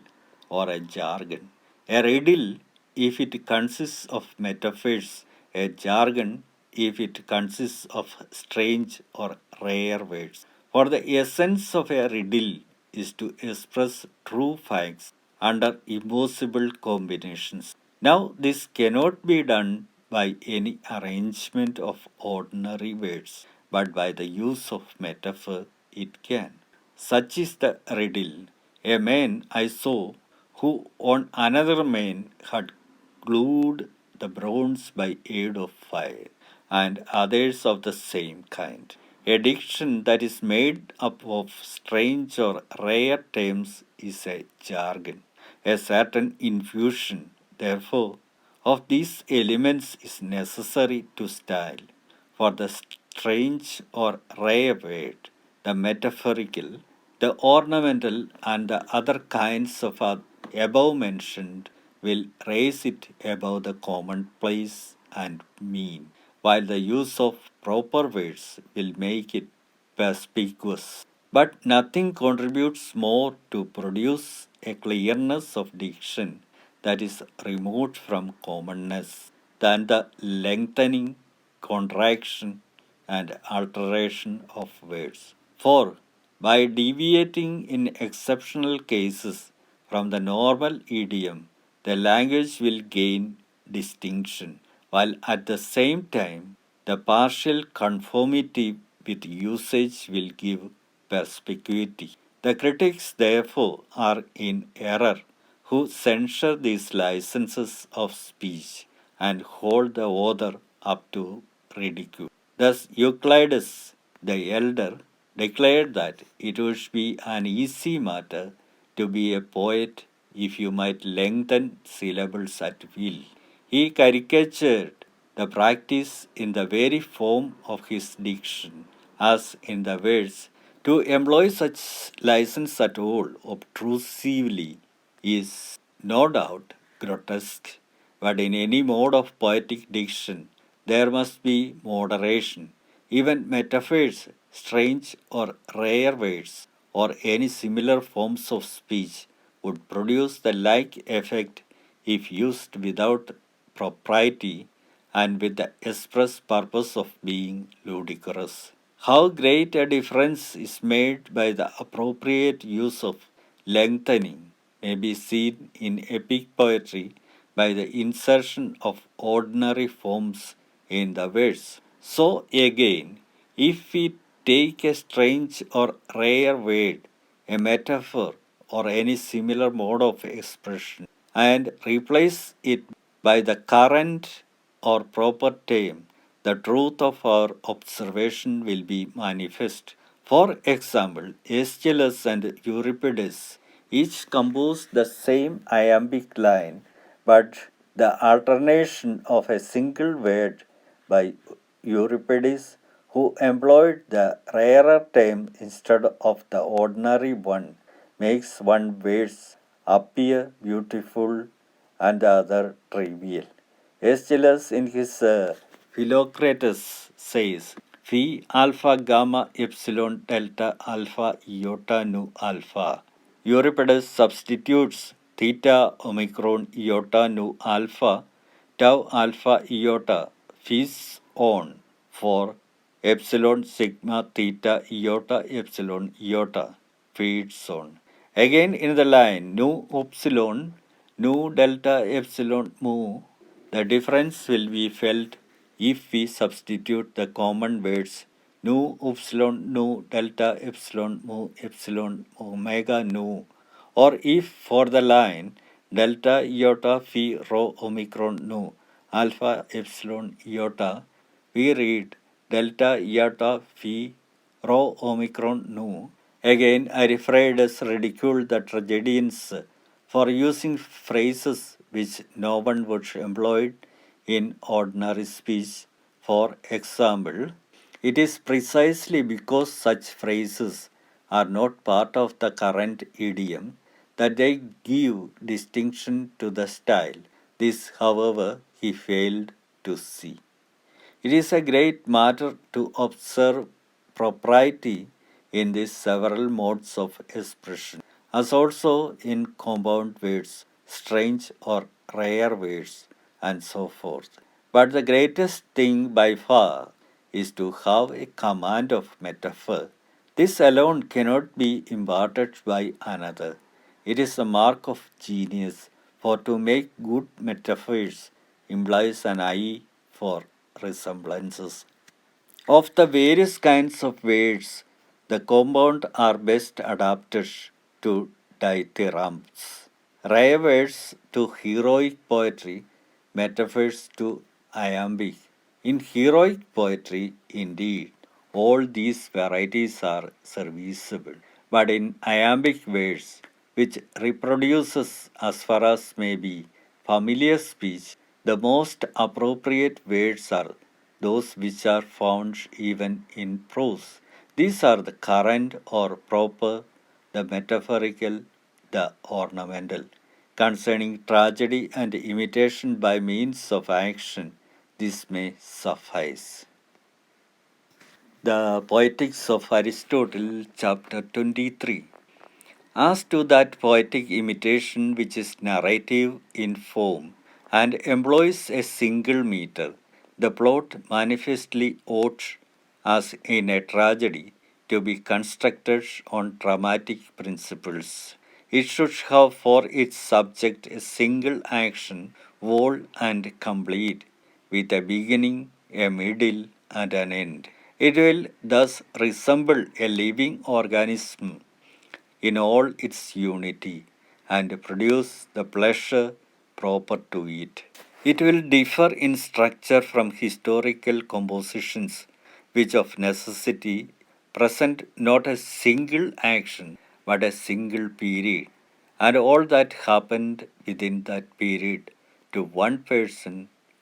or a jargon. A riddle if it consists of metaphors, a jargon if it consists of strange or rare words. For the essence of a riddle is to express true facts under impossible combinations. Now, this cannot be done by any arrangement of ordinary words, but by the use of metaphor it can. Such is the riddle. A man I saw who on another man had glued the bronze by aid of fire, and others of the same kind. A diction that is made up of strange or rare terms is a jargon. A certain infusion, therefore, of these elements is necessary to style. For the strange or rare word, the metaphorical, the ornamental, and the other kinds of above mentioned will raise it above the commonplace and mean, while the use of proper words will make it perspicuous. But nothing contributes more to produce a clearness of diction that is removed from commonness than the lengthening, contraction, and alteration of words. For by deviating in exceptional cases from the normal idiom, the language will gain distinction, while at the same time the partial conformity with usage will give perspicuity. The critics, therefore, are in error who censure these licenses of speech and hold the author up to ridicule. Thus, Euclides the elder declared that it would be an easy matter to be a poet if you might lengthen syllables at will. He caricatured the practice in the very form of his diction, as in the words, to employ such license at all obtrusively is no doubt grotesque, but in any mode of poetic diction there must be moderation. Even metaphors, strange or rare words, or any similar forms of speech would produce the like effect if used without propriety and with the express purpose of being ludicrous. How great a difference is made by the appropriate use of lengthening may be seen in epic poetry by the insertion of ordinary forms in the verse. So again, if we take a strange or rare word, a metaphor, or any similar mode of expression, and replace it by the current or proper term, the truth of our observation will be manifest. For example, Aeschylus and Euripides each composed the same iambic line, but the alternation of a single word by Euripides, who employed the rarer term instead of the ordinary one, makes one verse appear beautiful and the other trivial. Aeschylus in his Philocrates says, Phi alpha gamma epsilon delta alpha iota nu alpha. Euripides substitutes theta omicron iota nu alpha tau alpha iota phis on for epsilon sigma theta iota epsilon iota feeds on. Again in the line nu epsilon nu delta epsilon mu, the difference will be felt if we substitute the common words nu epsilon nu delta epsilon mu epsilon omega nu, or if for the line delta iota phi rho omicron nu alpha epsilon iota, we read delta iota phi rho omicron nu. Again, Aristophanes ridiculed the tragedians for using phrases which no one would employ in ordinary speech. For example, it is precisely because such phrases are not part of the current idiom that they give distinction to the style. This, however, he failed to see. It is a great matter to observe propriety in these several modes of expression, as also in compound words, strange or rare words, and so forth. But the greatest thing by far is to have a command of metaphor. This alone cannot be imparted by another. It is a mark of genius, for to make good metaphors implies an eye for resemblances. Of the various kinds of words, the compound are best adapted to dithyrambs, rare words to heroic poetry, metaphors to iambic. In heroic poetry, indeed, all these varieties are serviceable, but in iambic verse, which reproduces as far as may be familiar speech, the most appropriate words are those which are found even in prose. These are the current or proper, the metaphorical, the ornamental. Concerning tragedy and imitation by means of action, this may suffice. The Poetics of Aristotle, chapter 23. As to that poetic imitation which is narrative in form and employs a single meter, the plot manifestly ought, as in a tragedy, to be constructed on dramatic principles. It should have for its subject a single action, whole and complete, with a beginning, a middle, and an end. It will thus resemble a living organism in all its unity and produce the pleasure proper to it. It will differ in structure from historical compositions, which of necessity present not a single action but a single period, and all that happened within that period to one person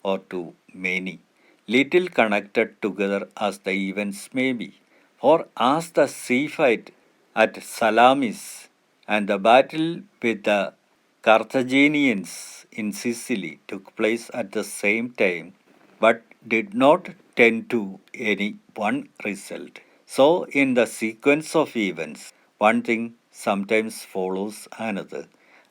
or to many, little connected together as the events may be. For as the sea fight at Salamis and the battle with the Carthaginians in Sicily took place at the same time, but did not tend to any one result. So, in the sequence of events, one thing sometimes follows another,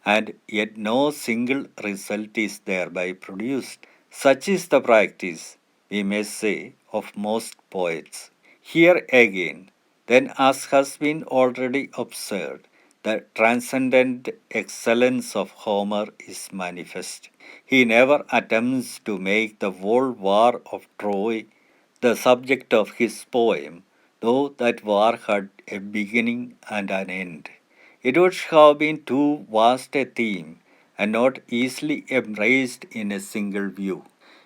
and yet no single result is thereby produced. Such is the practice, we may say, of most poets. Here again, then, as has been already observed, the transcendent excellence of Homer is manifest. He never attempts to make the whole war of Troy the subject of his poem, though that war had a beginning and an end. It would have been too vast a theme and not easily embraced in a single view.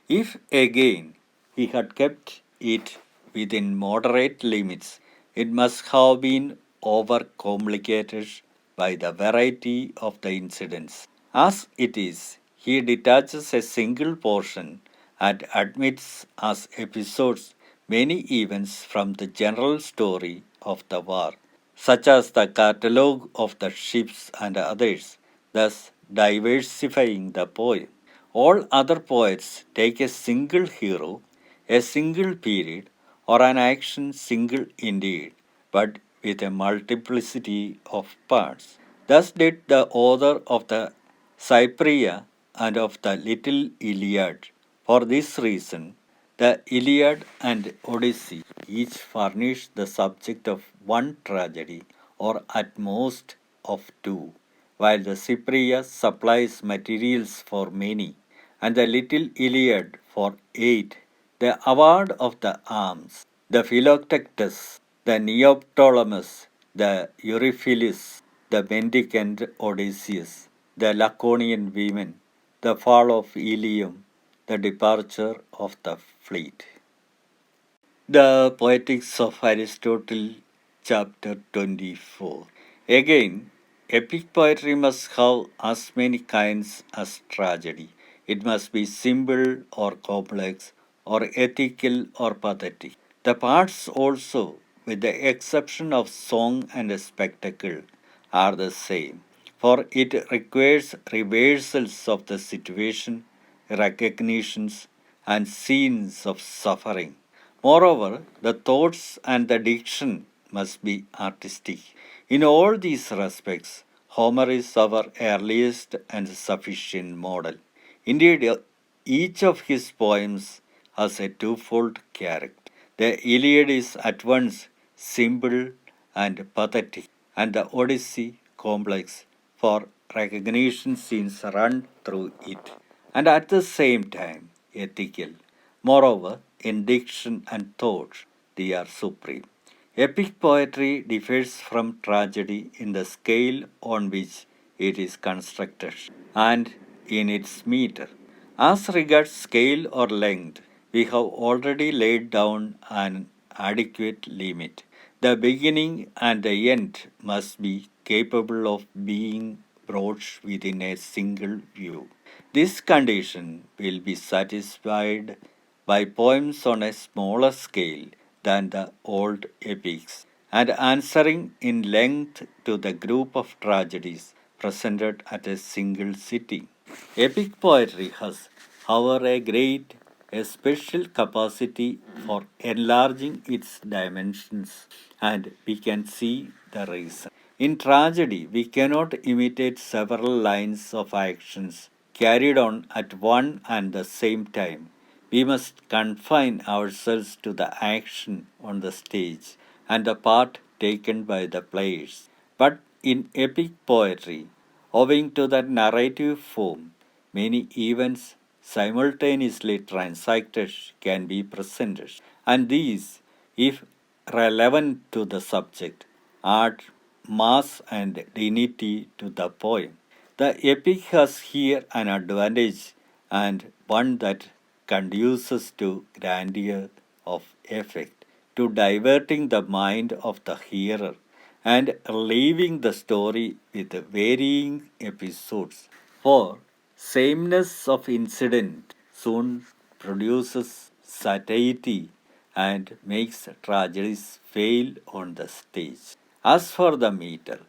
If again he had kept it within moderate limits, it must have been over complicated by the variety of the incidents. As it is, he detaches a single portion and admits as episodes many events from the general story of the war, such as the catalogue of the ships and others, thus diversifying the poem. All other poets take a single hero, a single period, or an action single indeed, but with a multiplicity of parts. Thus did the author of the Cypria and of the Little Iliad. For this reason, the Iliad and Odyssey each furnish the subject of one tragedy, or at most of two, while the Cypria supplies materials for many, and the Little Iliad for eight. The award of the arms, the Philoctetus, the Neoptolemus, the Eurypylus, the mendicant Odysseus, the Laconian women, the fall of Ilium, the departure of the fleet. The Poetics of Aristotle, chapter 24. Again, epic poetry must have as many kinds as tragedy. It must be simple or complex, or ethical or pathetic. The parts also, with the exception of song and spectacle, are the same, for it requires reversals of the situation, recognitions, and scenes of suffering. Moreover, the thoughts and the diction must be artistic. In all these respects, Homer is our earliest and sufficient model. Indeed, each of his poems has a twofold character. The Iliad is at once simple and pathetic, and the Odyssey complex, for recognition scenes run through it, and at the same time ethical. Moreover, in diction and thought, they are supreme. Epic poetry differs from tragedy in the scale on which it is constructed and in its meter. As regards scale or length, we have already laid down an adequate limit. The beginning and the end must be capable of being brought within a single view. This condition will be satisfied by poems on a smaller scale than the old epics, and answering in length to the group of tragedies presented at a single sitting. Epic poetry has, however, a special capacity for enlarging its dimensions, and we can see the reason. In tragedy, we cannot imitate several lines of actions carried on at one and the same time. We must confine ourselves to the action on the stage and the part taken by the players. But in epic poetry, owing to the narrative form, many events simultaneously transacted can be presented, and these, if relevant to the subject, add mass and dignity to the poem. The epic has here an advantage, and one that conduces to grandeur of effect, to diverting the mind of the hearer and leaving the story with varying episodes. For sameness of incident soon produces satiety and makes tragedies fail on the stage. As for the meter,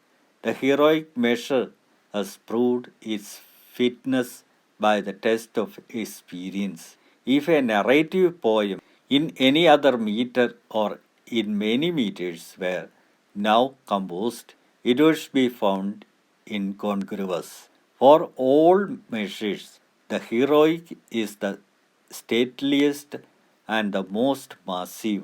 the heroic measure has proved its fitness by the test of experience. If a narrative poem in any other meter or in many meters were now composed, it would be found incongruous. For all measures, the heroic is the stateliest and the most massive,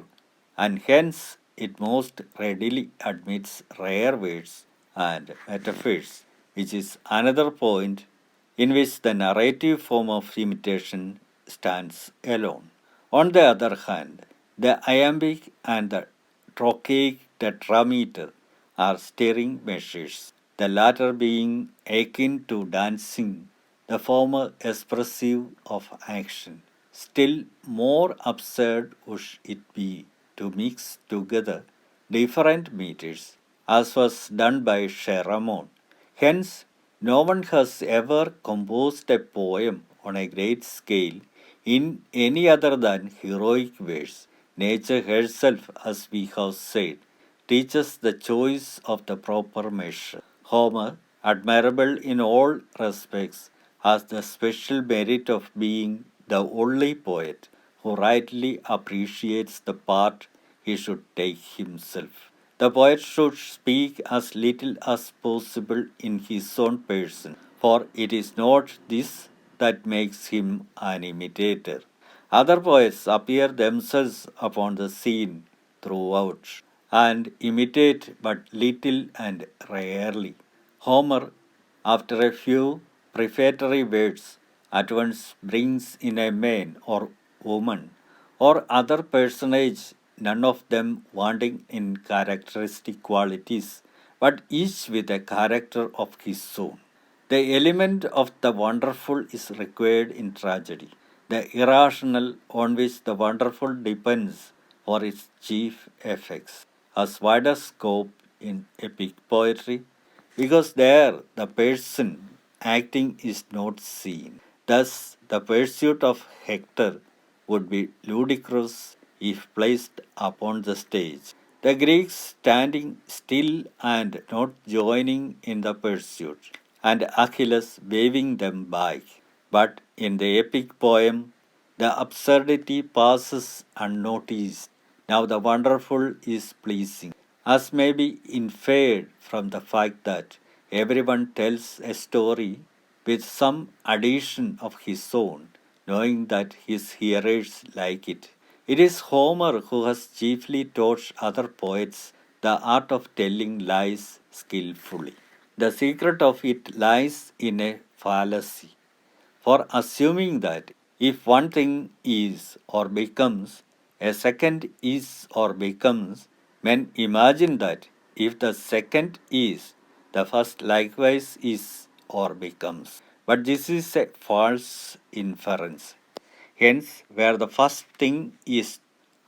and hence it most readily admits rare words and metaphors, which is another point in which the narrative form of imitation stands alone. On the other hand, the iambic and the trochaic tetrameter are stirring measures, the latter being akin to dancing, the former expressive of action. Still more absurd would it be to mix together different meters, as was done by Sharamon. Hence, no one has ever composed a poem on a great scale in any other than heroic verse. Nature herself, as we have said, teaches the choice of the proper measure. Homer, admirable in all respects, has the special merit of being the only poet who rightly appreciates the part he should take himself. The poet should speak as little as possible in his own person, for it is not this that makes him an imitator. Other poets appear themselves upon the scene throughout and imitate but little and rarely. Homer, after a few prefatory words, at once brings in a man or woman or other personage, none of them wanting in characteristic qualities, but each with a character of his own. The element of the wonderful is required in tragedy. the irrational on which the wonderful depends for its chief effects, has wider scope in epic poetry because there the person acting is not seen. Thus, the pursuit of Hector would be ludicrous if placed upon the stage. The Greeks standing still and not joining in the pursuit, and Achilles waving them back. But in the epic poem, the absurdity passes unnoticed. Now the wonderful is pleasing, as may be inferred from the fact that everyone tells a story with some addition of his own, knowing that his hearers like it. It is Homer who has chiefly taught other poets the art of telling lies skillfully. The secret of it lies in a fallacy for assuming that if one thing is or becomes, a second is or becomes, men imagine that if the second is, the first likewise is or becomes. But this is a false inference. Hence, where the first thing is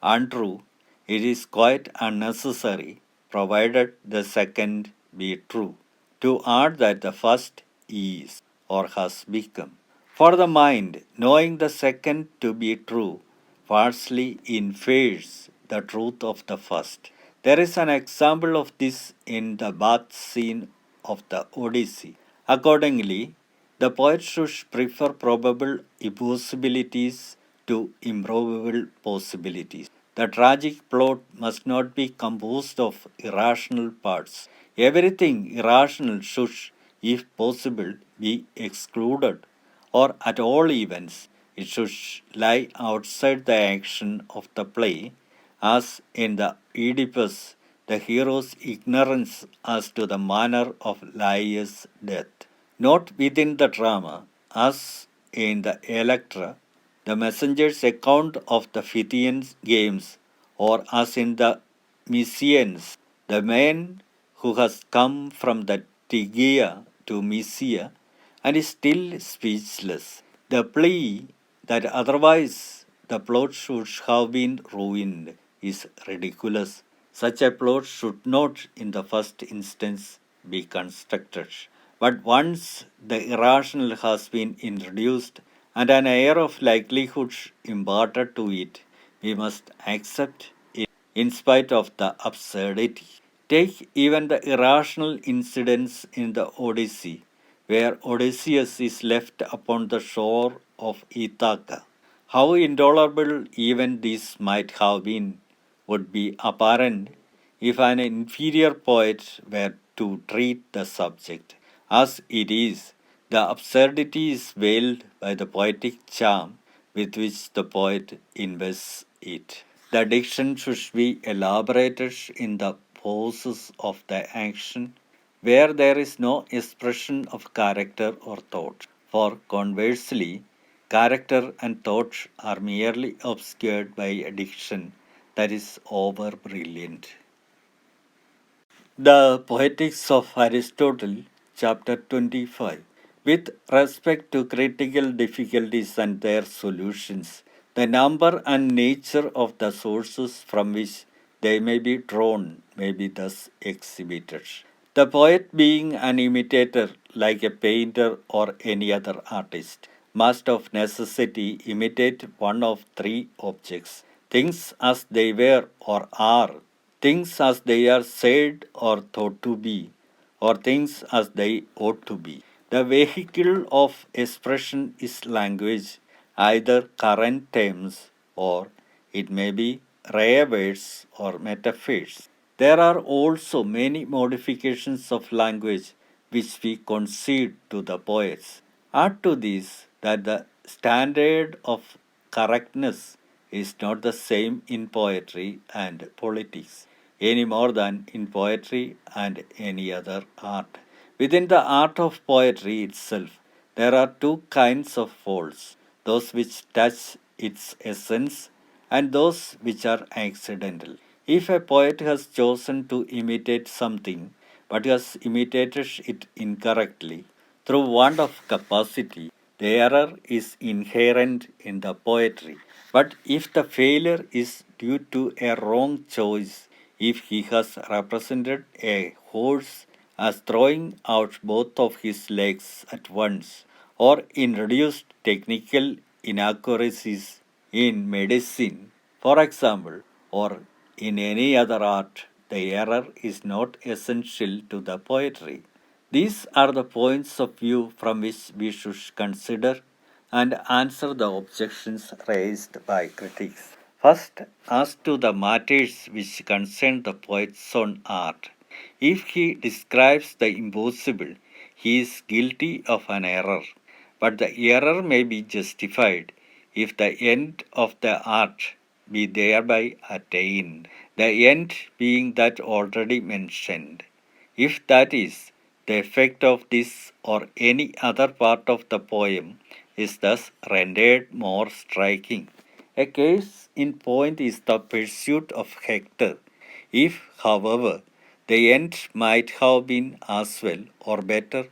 untrue, it is quite unnecessary, provided the second be true, to add that the first is or has become. For the mind, knowing the second to be true, falsely infers the truth of the first. There is an example of this in the bath scene of the Odyssey. Accordingly, the poet should prefer probable impossibilities to improbable possibilities. The tragic plot must not be composed of irrational parts. Everything irrational should, if possible, be excluded, or at all events, it should lie outside the action of the play, as in the Oedipus, the hero's ignorance as to the manner of Laius' death. Not within the drama, as in the Electra, the messenger's account of the Pythian games, or as in the Mysians, the man who has come from the Tegea to Mysia and is still speechless. The plea that otherwise the plot should have been ruined is ridiculous. Such a plot should not, in the first instance, be constructed. But once the irrational has been introduced and an air of likelihood imparted to it, we must accept it in spite of the absurdity. Take even the irrational incidents in the Odyssey, where Odysseus is left upon the shore of Ithaca. How intolerable even this might have been would be apparent if an inferior poet were to treat the subject. As it is, the absurdity is veiled by the poetic charm with which the poet invests it. The diction should be elaborated in the poses of the action where there is no expression of character or thought. For conversely, character and thought are merely obscured by a diction that is over brilliant. The Poetics of Aristotle, chapter 25. With respect to critical difficulties and their solutions, the number and nature of the sources from which they may be drawn may be thus exhibited. The poet, being an imitator like a painter or any other artist, must of necessity imitate one of three objects: things as they were or are, things as they are said or thought to be, or things as they ought to be. The vehicle of expression is language, either current terms or it may be rare words or metaphors. There are also many modifications of language which we concede to the poets. Add to this that the standard of correctness is not the same in poetry and politics any more than in poetry and any other art. Within the art of poetry itself, there are two kinds of faults: those which touch its essence and those which are accidental. If a poet has chosen to imitate something but has imitated it incorrectly through want of capacity, The error is inherent in the poetry. But if the failure is due to a wrong choice, if he has represented a horse as throwing out both of his legs at once, or introduced technical inaccuracies in medicine, for example, or in any other art, the error is not essential to the poetry. These are the points of view from which we should consider and answer the objections raised by critics. First, as to the matters which concern the poet's own art. If he describes the impossible, he is guilty of an error, but the error may be justified if the end of the art be thereby attained, the end being that already mentioned. If that is, the effect of this or any other part of the poem is thus rendered more striking. A case in point is the pursuit of Hector. If, however, the end might have been as well or better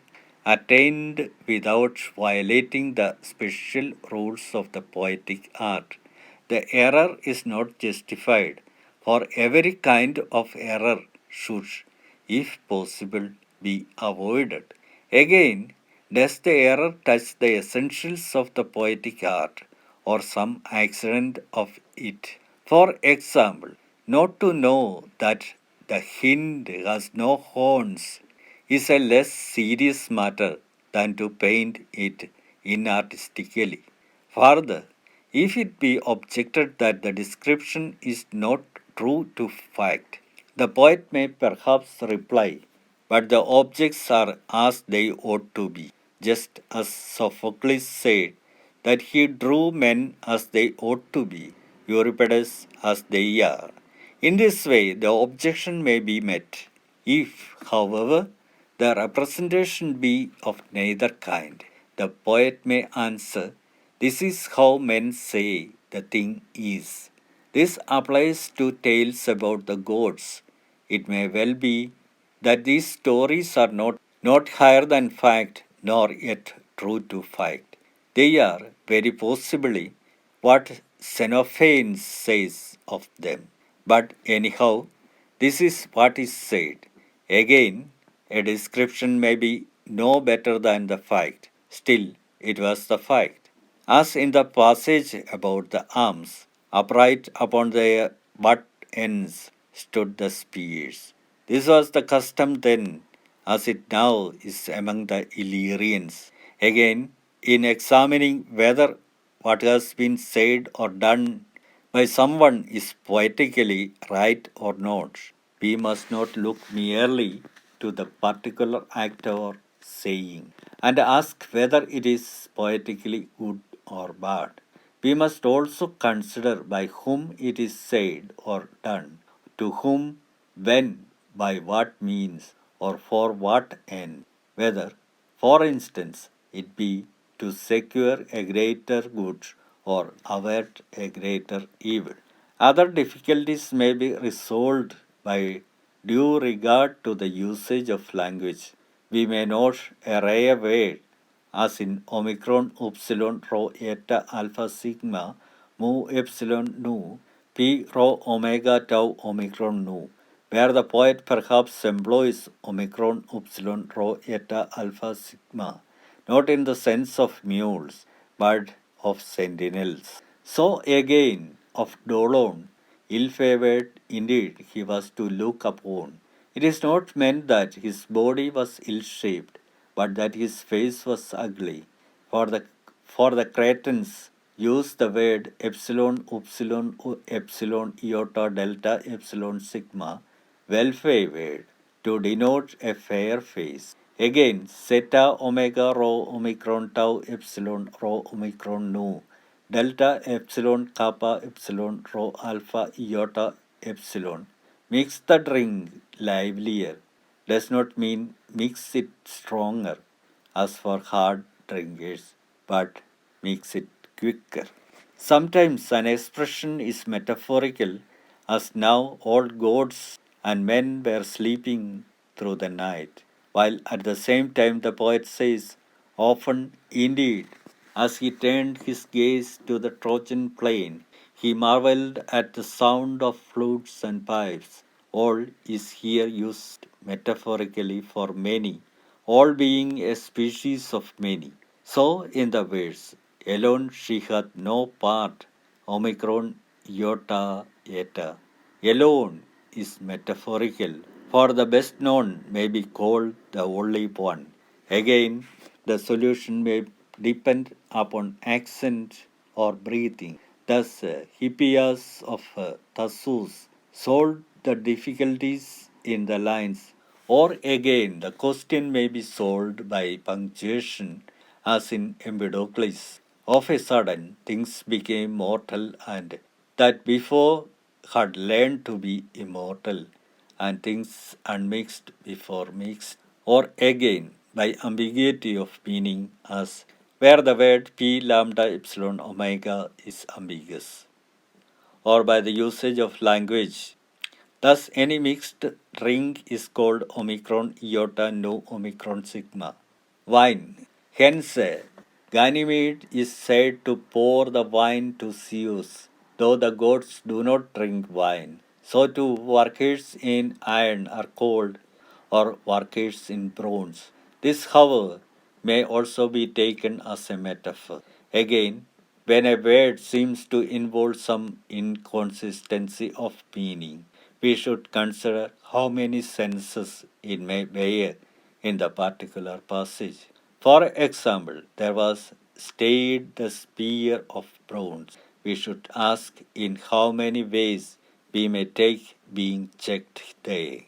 attained without violating the special rules of the poetic art, the error is not justified, for every kind of error should, if possible, be avoided. Again, does the error touch the essentials of the poetic art or some accident of it? For example, not to know that the hind has no horns is a less serious matter than to paint it inartistically. Further, if it be objected that the description is not true to fact, the poet may perhaps reply, but the objects are as they ought to be, just as Sophocles said that he drew men as they ought to be, Euripides as they are. In this way, the objection may be met. If, however, the representation be of neither kind, the poet may answer, this is how men say the thing is. This applies to tales about the gods. It may well be that these stories are not higher than fact, nor yet true to fact. They are, very possibly, what Xenophanes says of them. But anyhow, this is what is said. Again, a description may be no better than the fact. Still, it was the fact. As in the passage about the arms, upright upon their butt ends stood the spears. This was the custom then, as it now is among the Illyrians. Again, in examining whether what has been said or done by someone is poetically right or not, we must not look merely to the particular act or saying and ask whether it is poetically good or bad. We must also consider by whom it is said or done, to whom, when, by what means, or for what end, whether, for instance, it be to secure a greater good or avert a greater evil. Other difficulties may be resolved by due regard to the usage of language. We may not array a word as in Omicron Upsilon Rho Eta Alpha Sigma Mu Epsilon Nu Pi Rho Omega Tau Omicron Nu, where the poet perhaps employs Omicron Upsilon Rho Eta Alpha Sigma, not in the sense of mules, but of sentinels. So again, of Dolon, ill-favoured indeed he was to look upon. It is not meant that his body was ill-shaped, but that his face was ugly. For the Cretans use the word epsilon, upsilon, epsilon, iota, delta, epsilon, sigma, well favored, to denote a fair face. Again, zeta, omega, rho, omicron, tau, epsilon, rho, omicron, nu, delta, epsilon, kappa, epsilon, rho, alpha, iota, epsilon. Makes the drink livelier does not mean makes it stronger, as for hard drinkers, but makes it quicker. Sometimes an expression is metaphorical, as now all gods and men were sleeping through the night, while at the same time the poet says, often indeed As he turned his gaze to the Trojan plain, he marveled at the sound of flutes and pipes. All is here used metaphorically for many, all being a species of many. So in the verse, alone she hath no part, Omicron iota eta. Alone is metaphorical, for the best known may be called the only one. Again, the solution may depend upon accent or breathing. Thus, Hippias of Thassus solved the difficulties in the lines, or again, the question may be solved by punctuation, as in Empedocles. Of a sudden, things became mortal, and that before had learned to be immortal, and things unmixed before mixed, or again by ambiguity of meaning, as where the word p lambda epsilon omega is ambiguous, or by the usage of language. Thus, any mixed drink is called omicron iota nu omicron sigma. Wine. Hence, Ganymede is said to pour the wine to Zeus, though the gods do not drink wine. So too, workers in iron are called, or workers in bronze. This, however, may also be taken as a metaphor. Again, when a word seems to involve some inconsistency of meaning, we should consider how many senses it may bear in the particular passage. For example, there was stayed the spear of bronze. We should ask in how many ways we may take being checked there.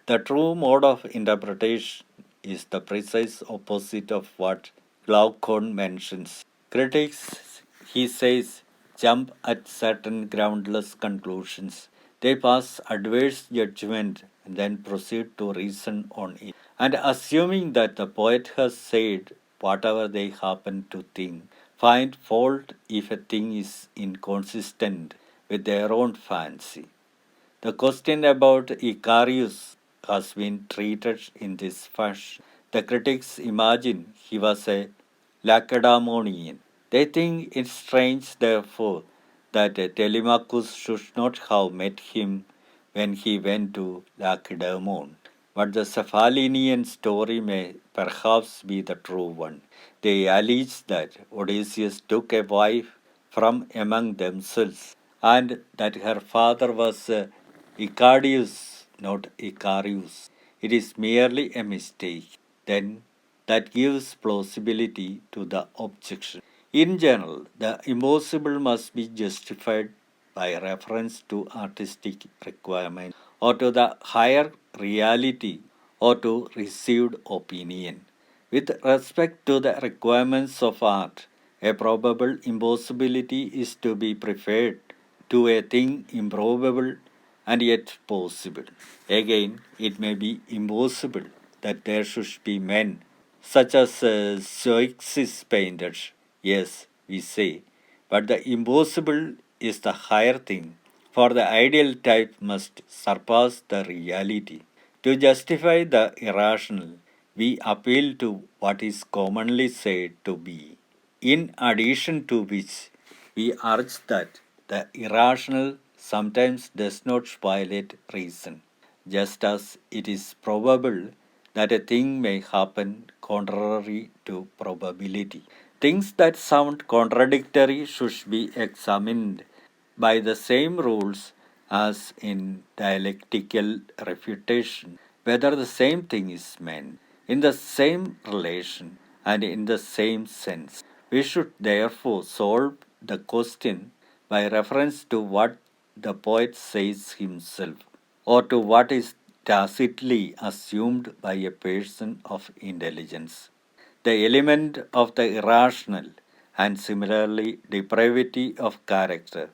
The true mode of interpretation is the precise opposite of what Glaucon mentions. Critics, he says, jump at certain groundless conclusions. They pass adverse judgment and then proceed to reason on it. And assuming that the poet has said whatever they happen to think, find fault if a thing is inconsistent with their own fancy. The question about Icarius has been treated in this fashion. The critics imagine he was a Lacedaemonian. They think it strange, therefore, that Telemachus should not have met him when he went to Lacedaemon. But the Cephalenian story may perhaps be the true one. They allege that Odysseus took a wife from among themselves, and that her father was Icarius, not Icarius. It is merely a mistake. Then that gives plausibility to the objection. In general, the impossible must be justified by reference to artistic requirement or to the higher reality or to received opinion. With respect to the requirements of art, a probable impossibility is to be preferred to a thing improbable and yet possible. Again, it may be impossible that there should be men such as Zeuxis painted. Yes, we say, but the impossible is the higher thing, for the ideal type must surpass the reality. To justify the irrational, we appeal to what is commonly said to be, in addition to which we urge that the irrational sometimes does not violate reason, just as it is probable that a thing may happen contrary to probability. Things that sound contradictory should be examined by the same rules as in dialectical refutation, whether the same thing is meant in the same relation and in the same sense. We should therefore solve the question by reference to what the poet says himself, or to what is tacitly assumed by a person of intelligence. The element of the irrational and similarly depravity of character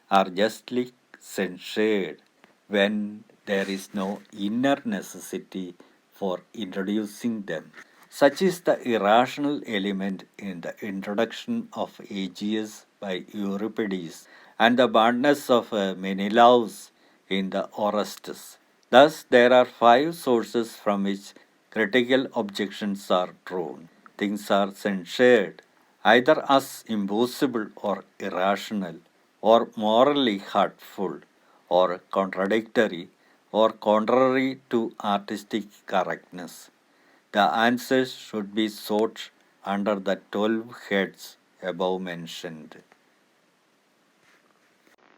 are justly censured when there is no inner necessity for introducing them. Such is the irrational element in the introduction of Aegeus by Euripides and the badness of Menelaus in the Orestes. Thus, there are five sources from which critical objections are drawn. Things are censured either as impossible or irrational, or morally hurtful, or contradictory, or contrary to artistic correctness. The answers should be sought under the 12 heads above mentioned.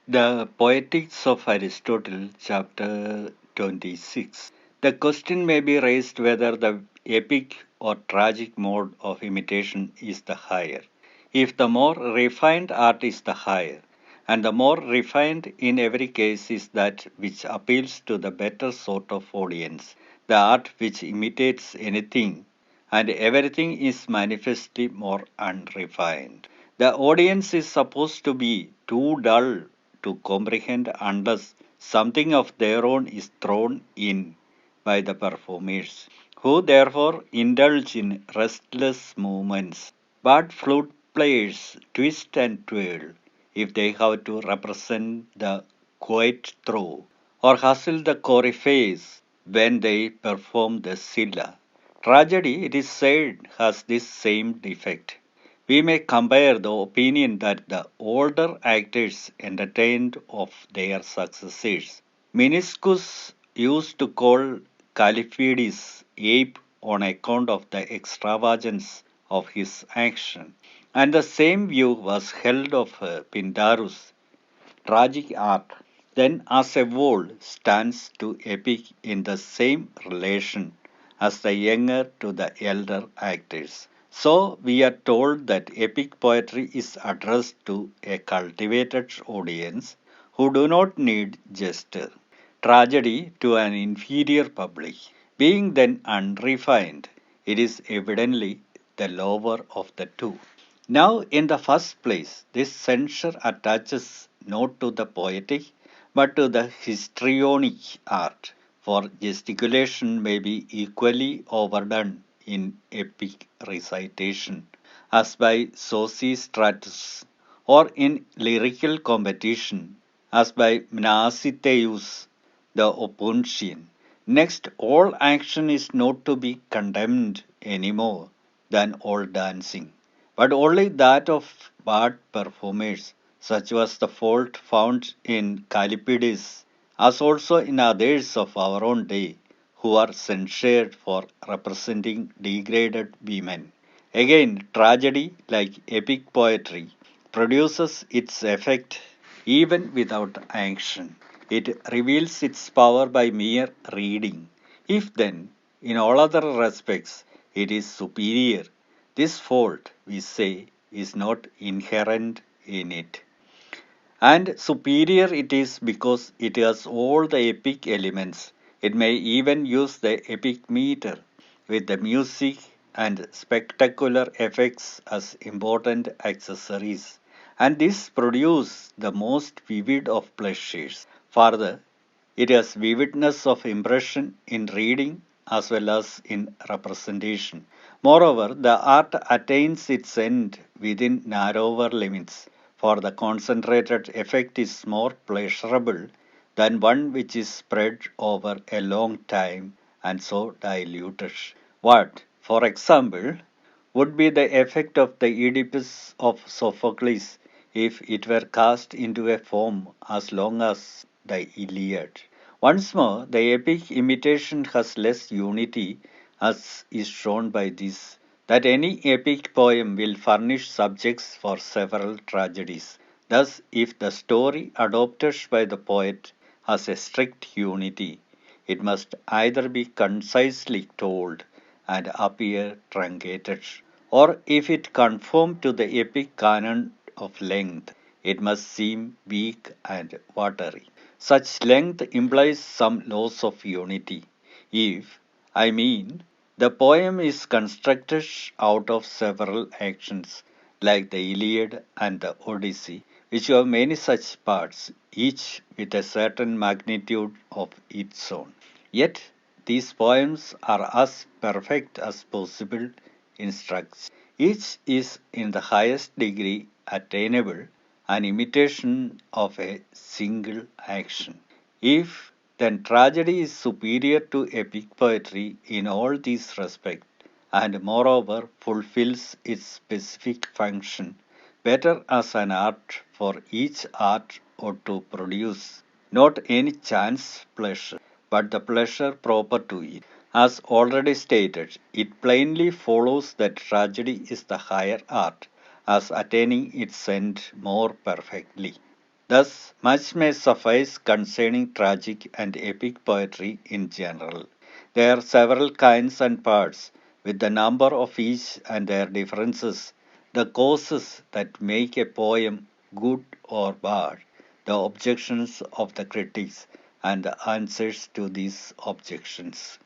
The Poetics of Aristotle, chapter 26. The question may be raised whether the epic or tragic mode of imitation is the higher. If the more refined art is the higher, and the more refined in every case is that which appeals to the better sort of audience, the art which imitates anything and everything is manifestly more unrefined. The audience is supposed to be too dull to comprehend unless something of their own is thrown in by the performers, who therefore indulge in restless movements. But flute players twist and twirl if they have to represent the quiet throw, or hustle the coryphees when they perform the Scylla. Tragedy, it is said, has this same defect. We may compare the opinion that the older actors entertained of their successors. Meniscus used to call Caliphides ape on account of the extravagance of his action, and the same view was held of Pindarus. Tragic art, then, as a whole, stands to epic in the same relation as the younger to the elder actors. So, we are told that epic poetry is addressed to a cultivated audience who do not need gesture. Tragedy to an inferior public. Being then unrefined, it is evidently the lower of the two. Now, in the first place, this censure attaches not to the poetic but to the histrionic art, for gesticulation may be equally overdone in epic recitation as by Sosistratus, or in lyrical competition as by Mnasiteus the Opuntian. Next, all action is not to be condemned any more than all dancing, but only that of bad performers. Such was the fault found in Callipides, as also in others of our own day, who are censured for representing degraded women. Again, tragedy, like epic poetry, produces its effect even without action. It reveals its power by mere reading. If then, in all other respects, it is superior, this fault, we say, is not inherent in it. And superior it is because it has all the epic elements. It may even use the epic meter with the music and spectacular effects as important accessories. And this produces the most vivid of pleasures. Further, it has vividness of impression in reading as well as in representation. Moreover, the art attains its end within narrower limits, for the concentrated effect is more pleasurable than one which is spread over a long time and so diluted. What, for example, would be the effect of the Oedipus of Sophocles if it were cast into a form as long as the Iliad? Once more, the epic imitation has less unity, as is shown by this, that any epic poem will furnish subjects for several tragedies. Thus, if the story adopted by the poet has a strict unity, it must either be concisely told and appear truncated, or if it conform to the epic canon of length, it must seem weak and watery. Such length implies some loss of unity. If, I mean, the poem is constructed out of several actions, like the Iliad and the Odyssey, which have many such parts, each with a certain magnitude of its own. Yet these poems are as perfect as possible in structure. Each is in the highest degree attainable an imitation of a single action. If then tragedy is superior to epic poetry in all these respects, and moreover fulfills its specific function better as an art, for each art ought to produce not any chance pleasure, but the pleasure proper to it. As already stated, it plainly follows that tragedy is the higher art, as attaining its end more perfectly. Thus, much may suffice concerning tragic and epic poetry in general. There are several kinds and parts, with the number of each and their differences, the causes that make a poem good or bad, the objections of the critics, and the answers to these objections.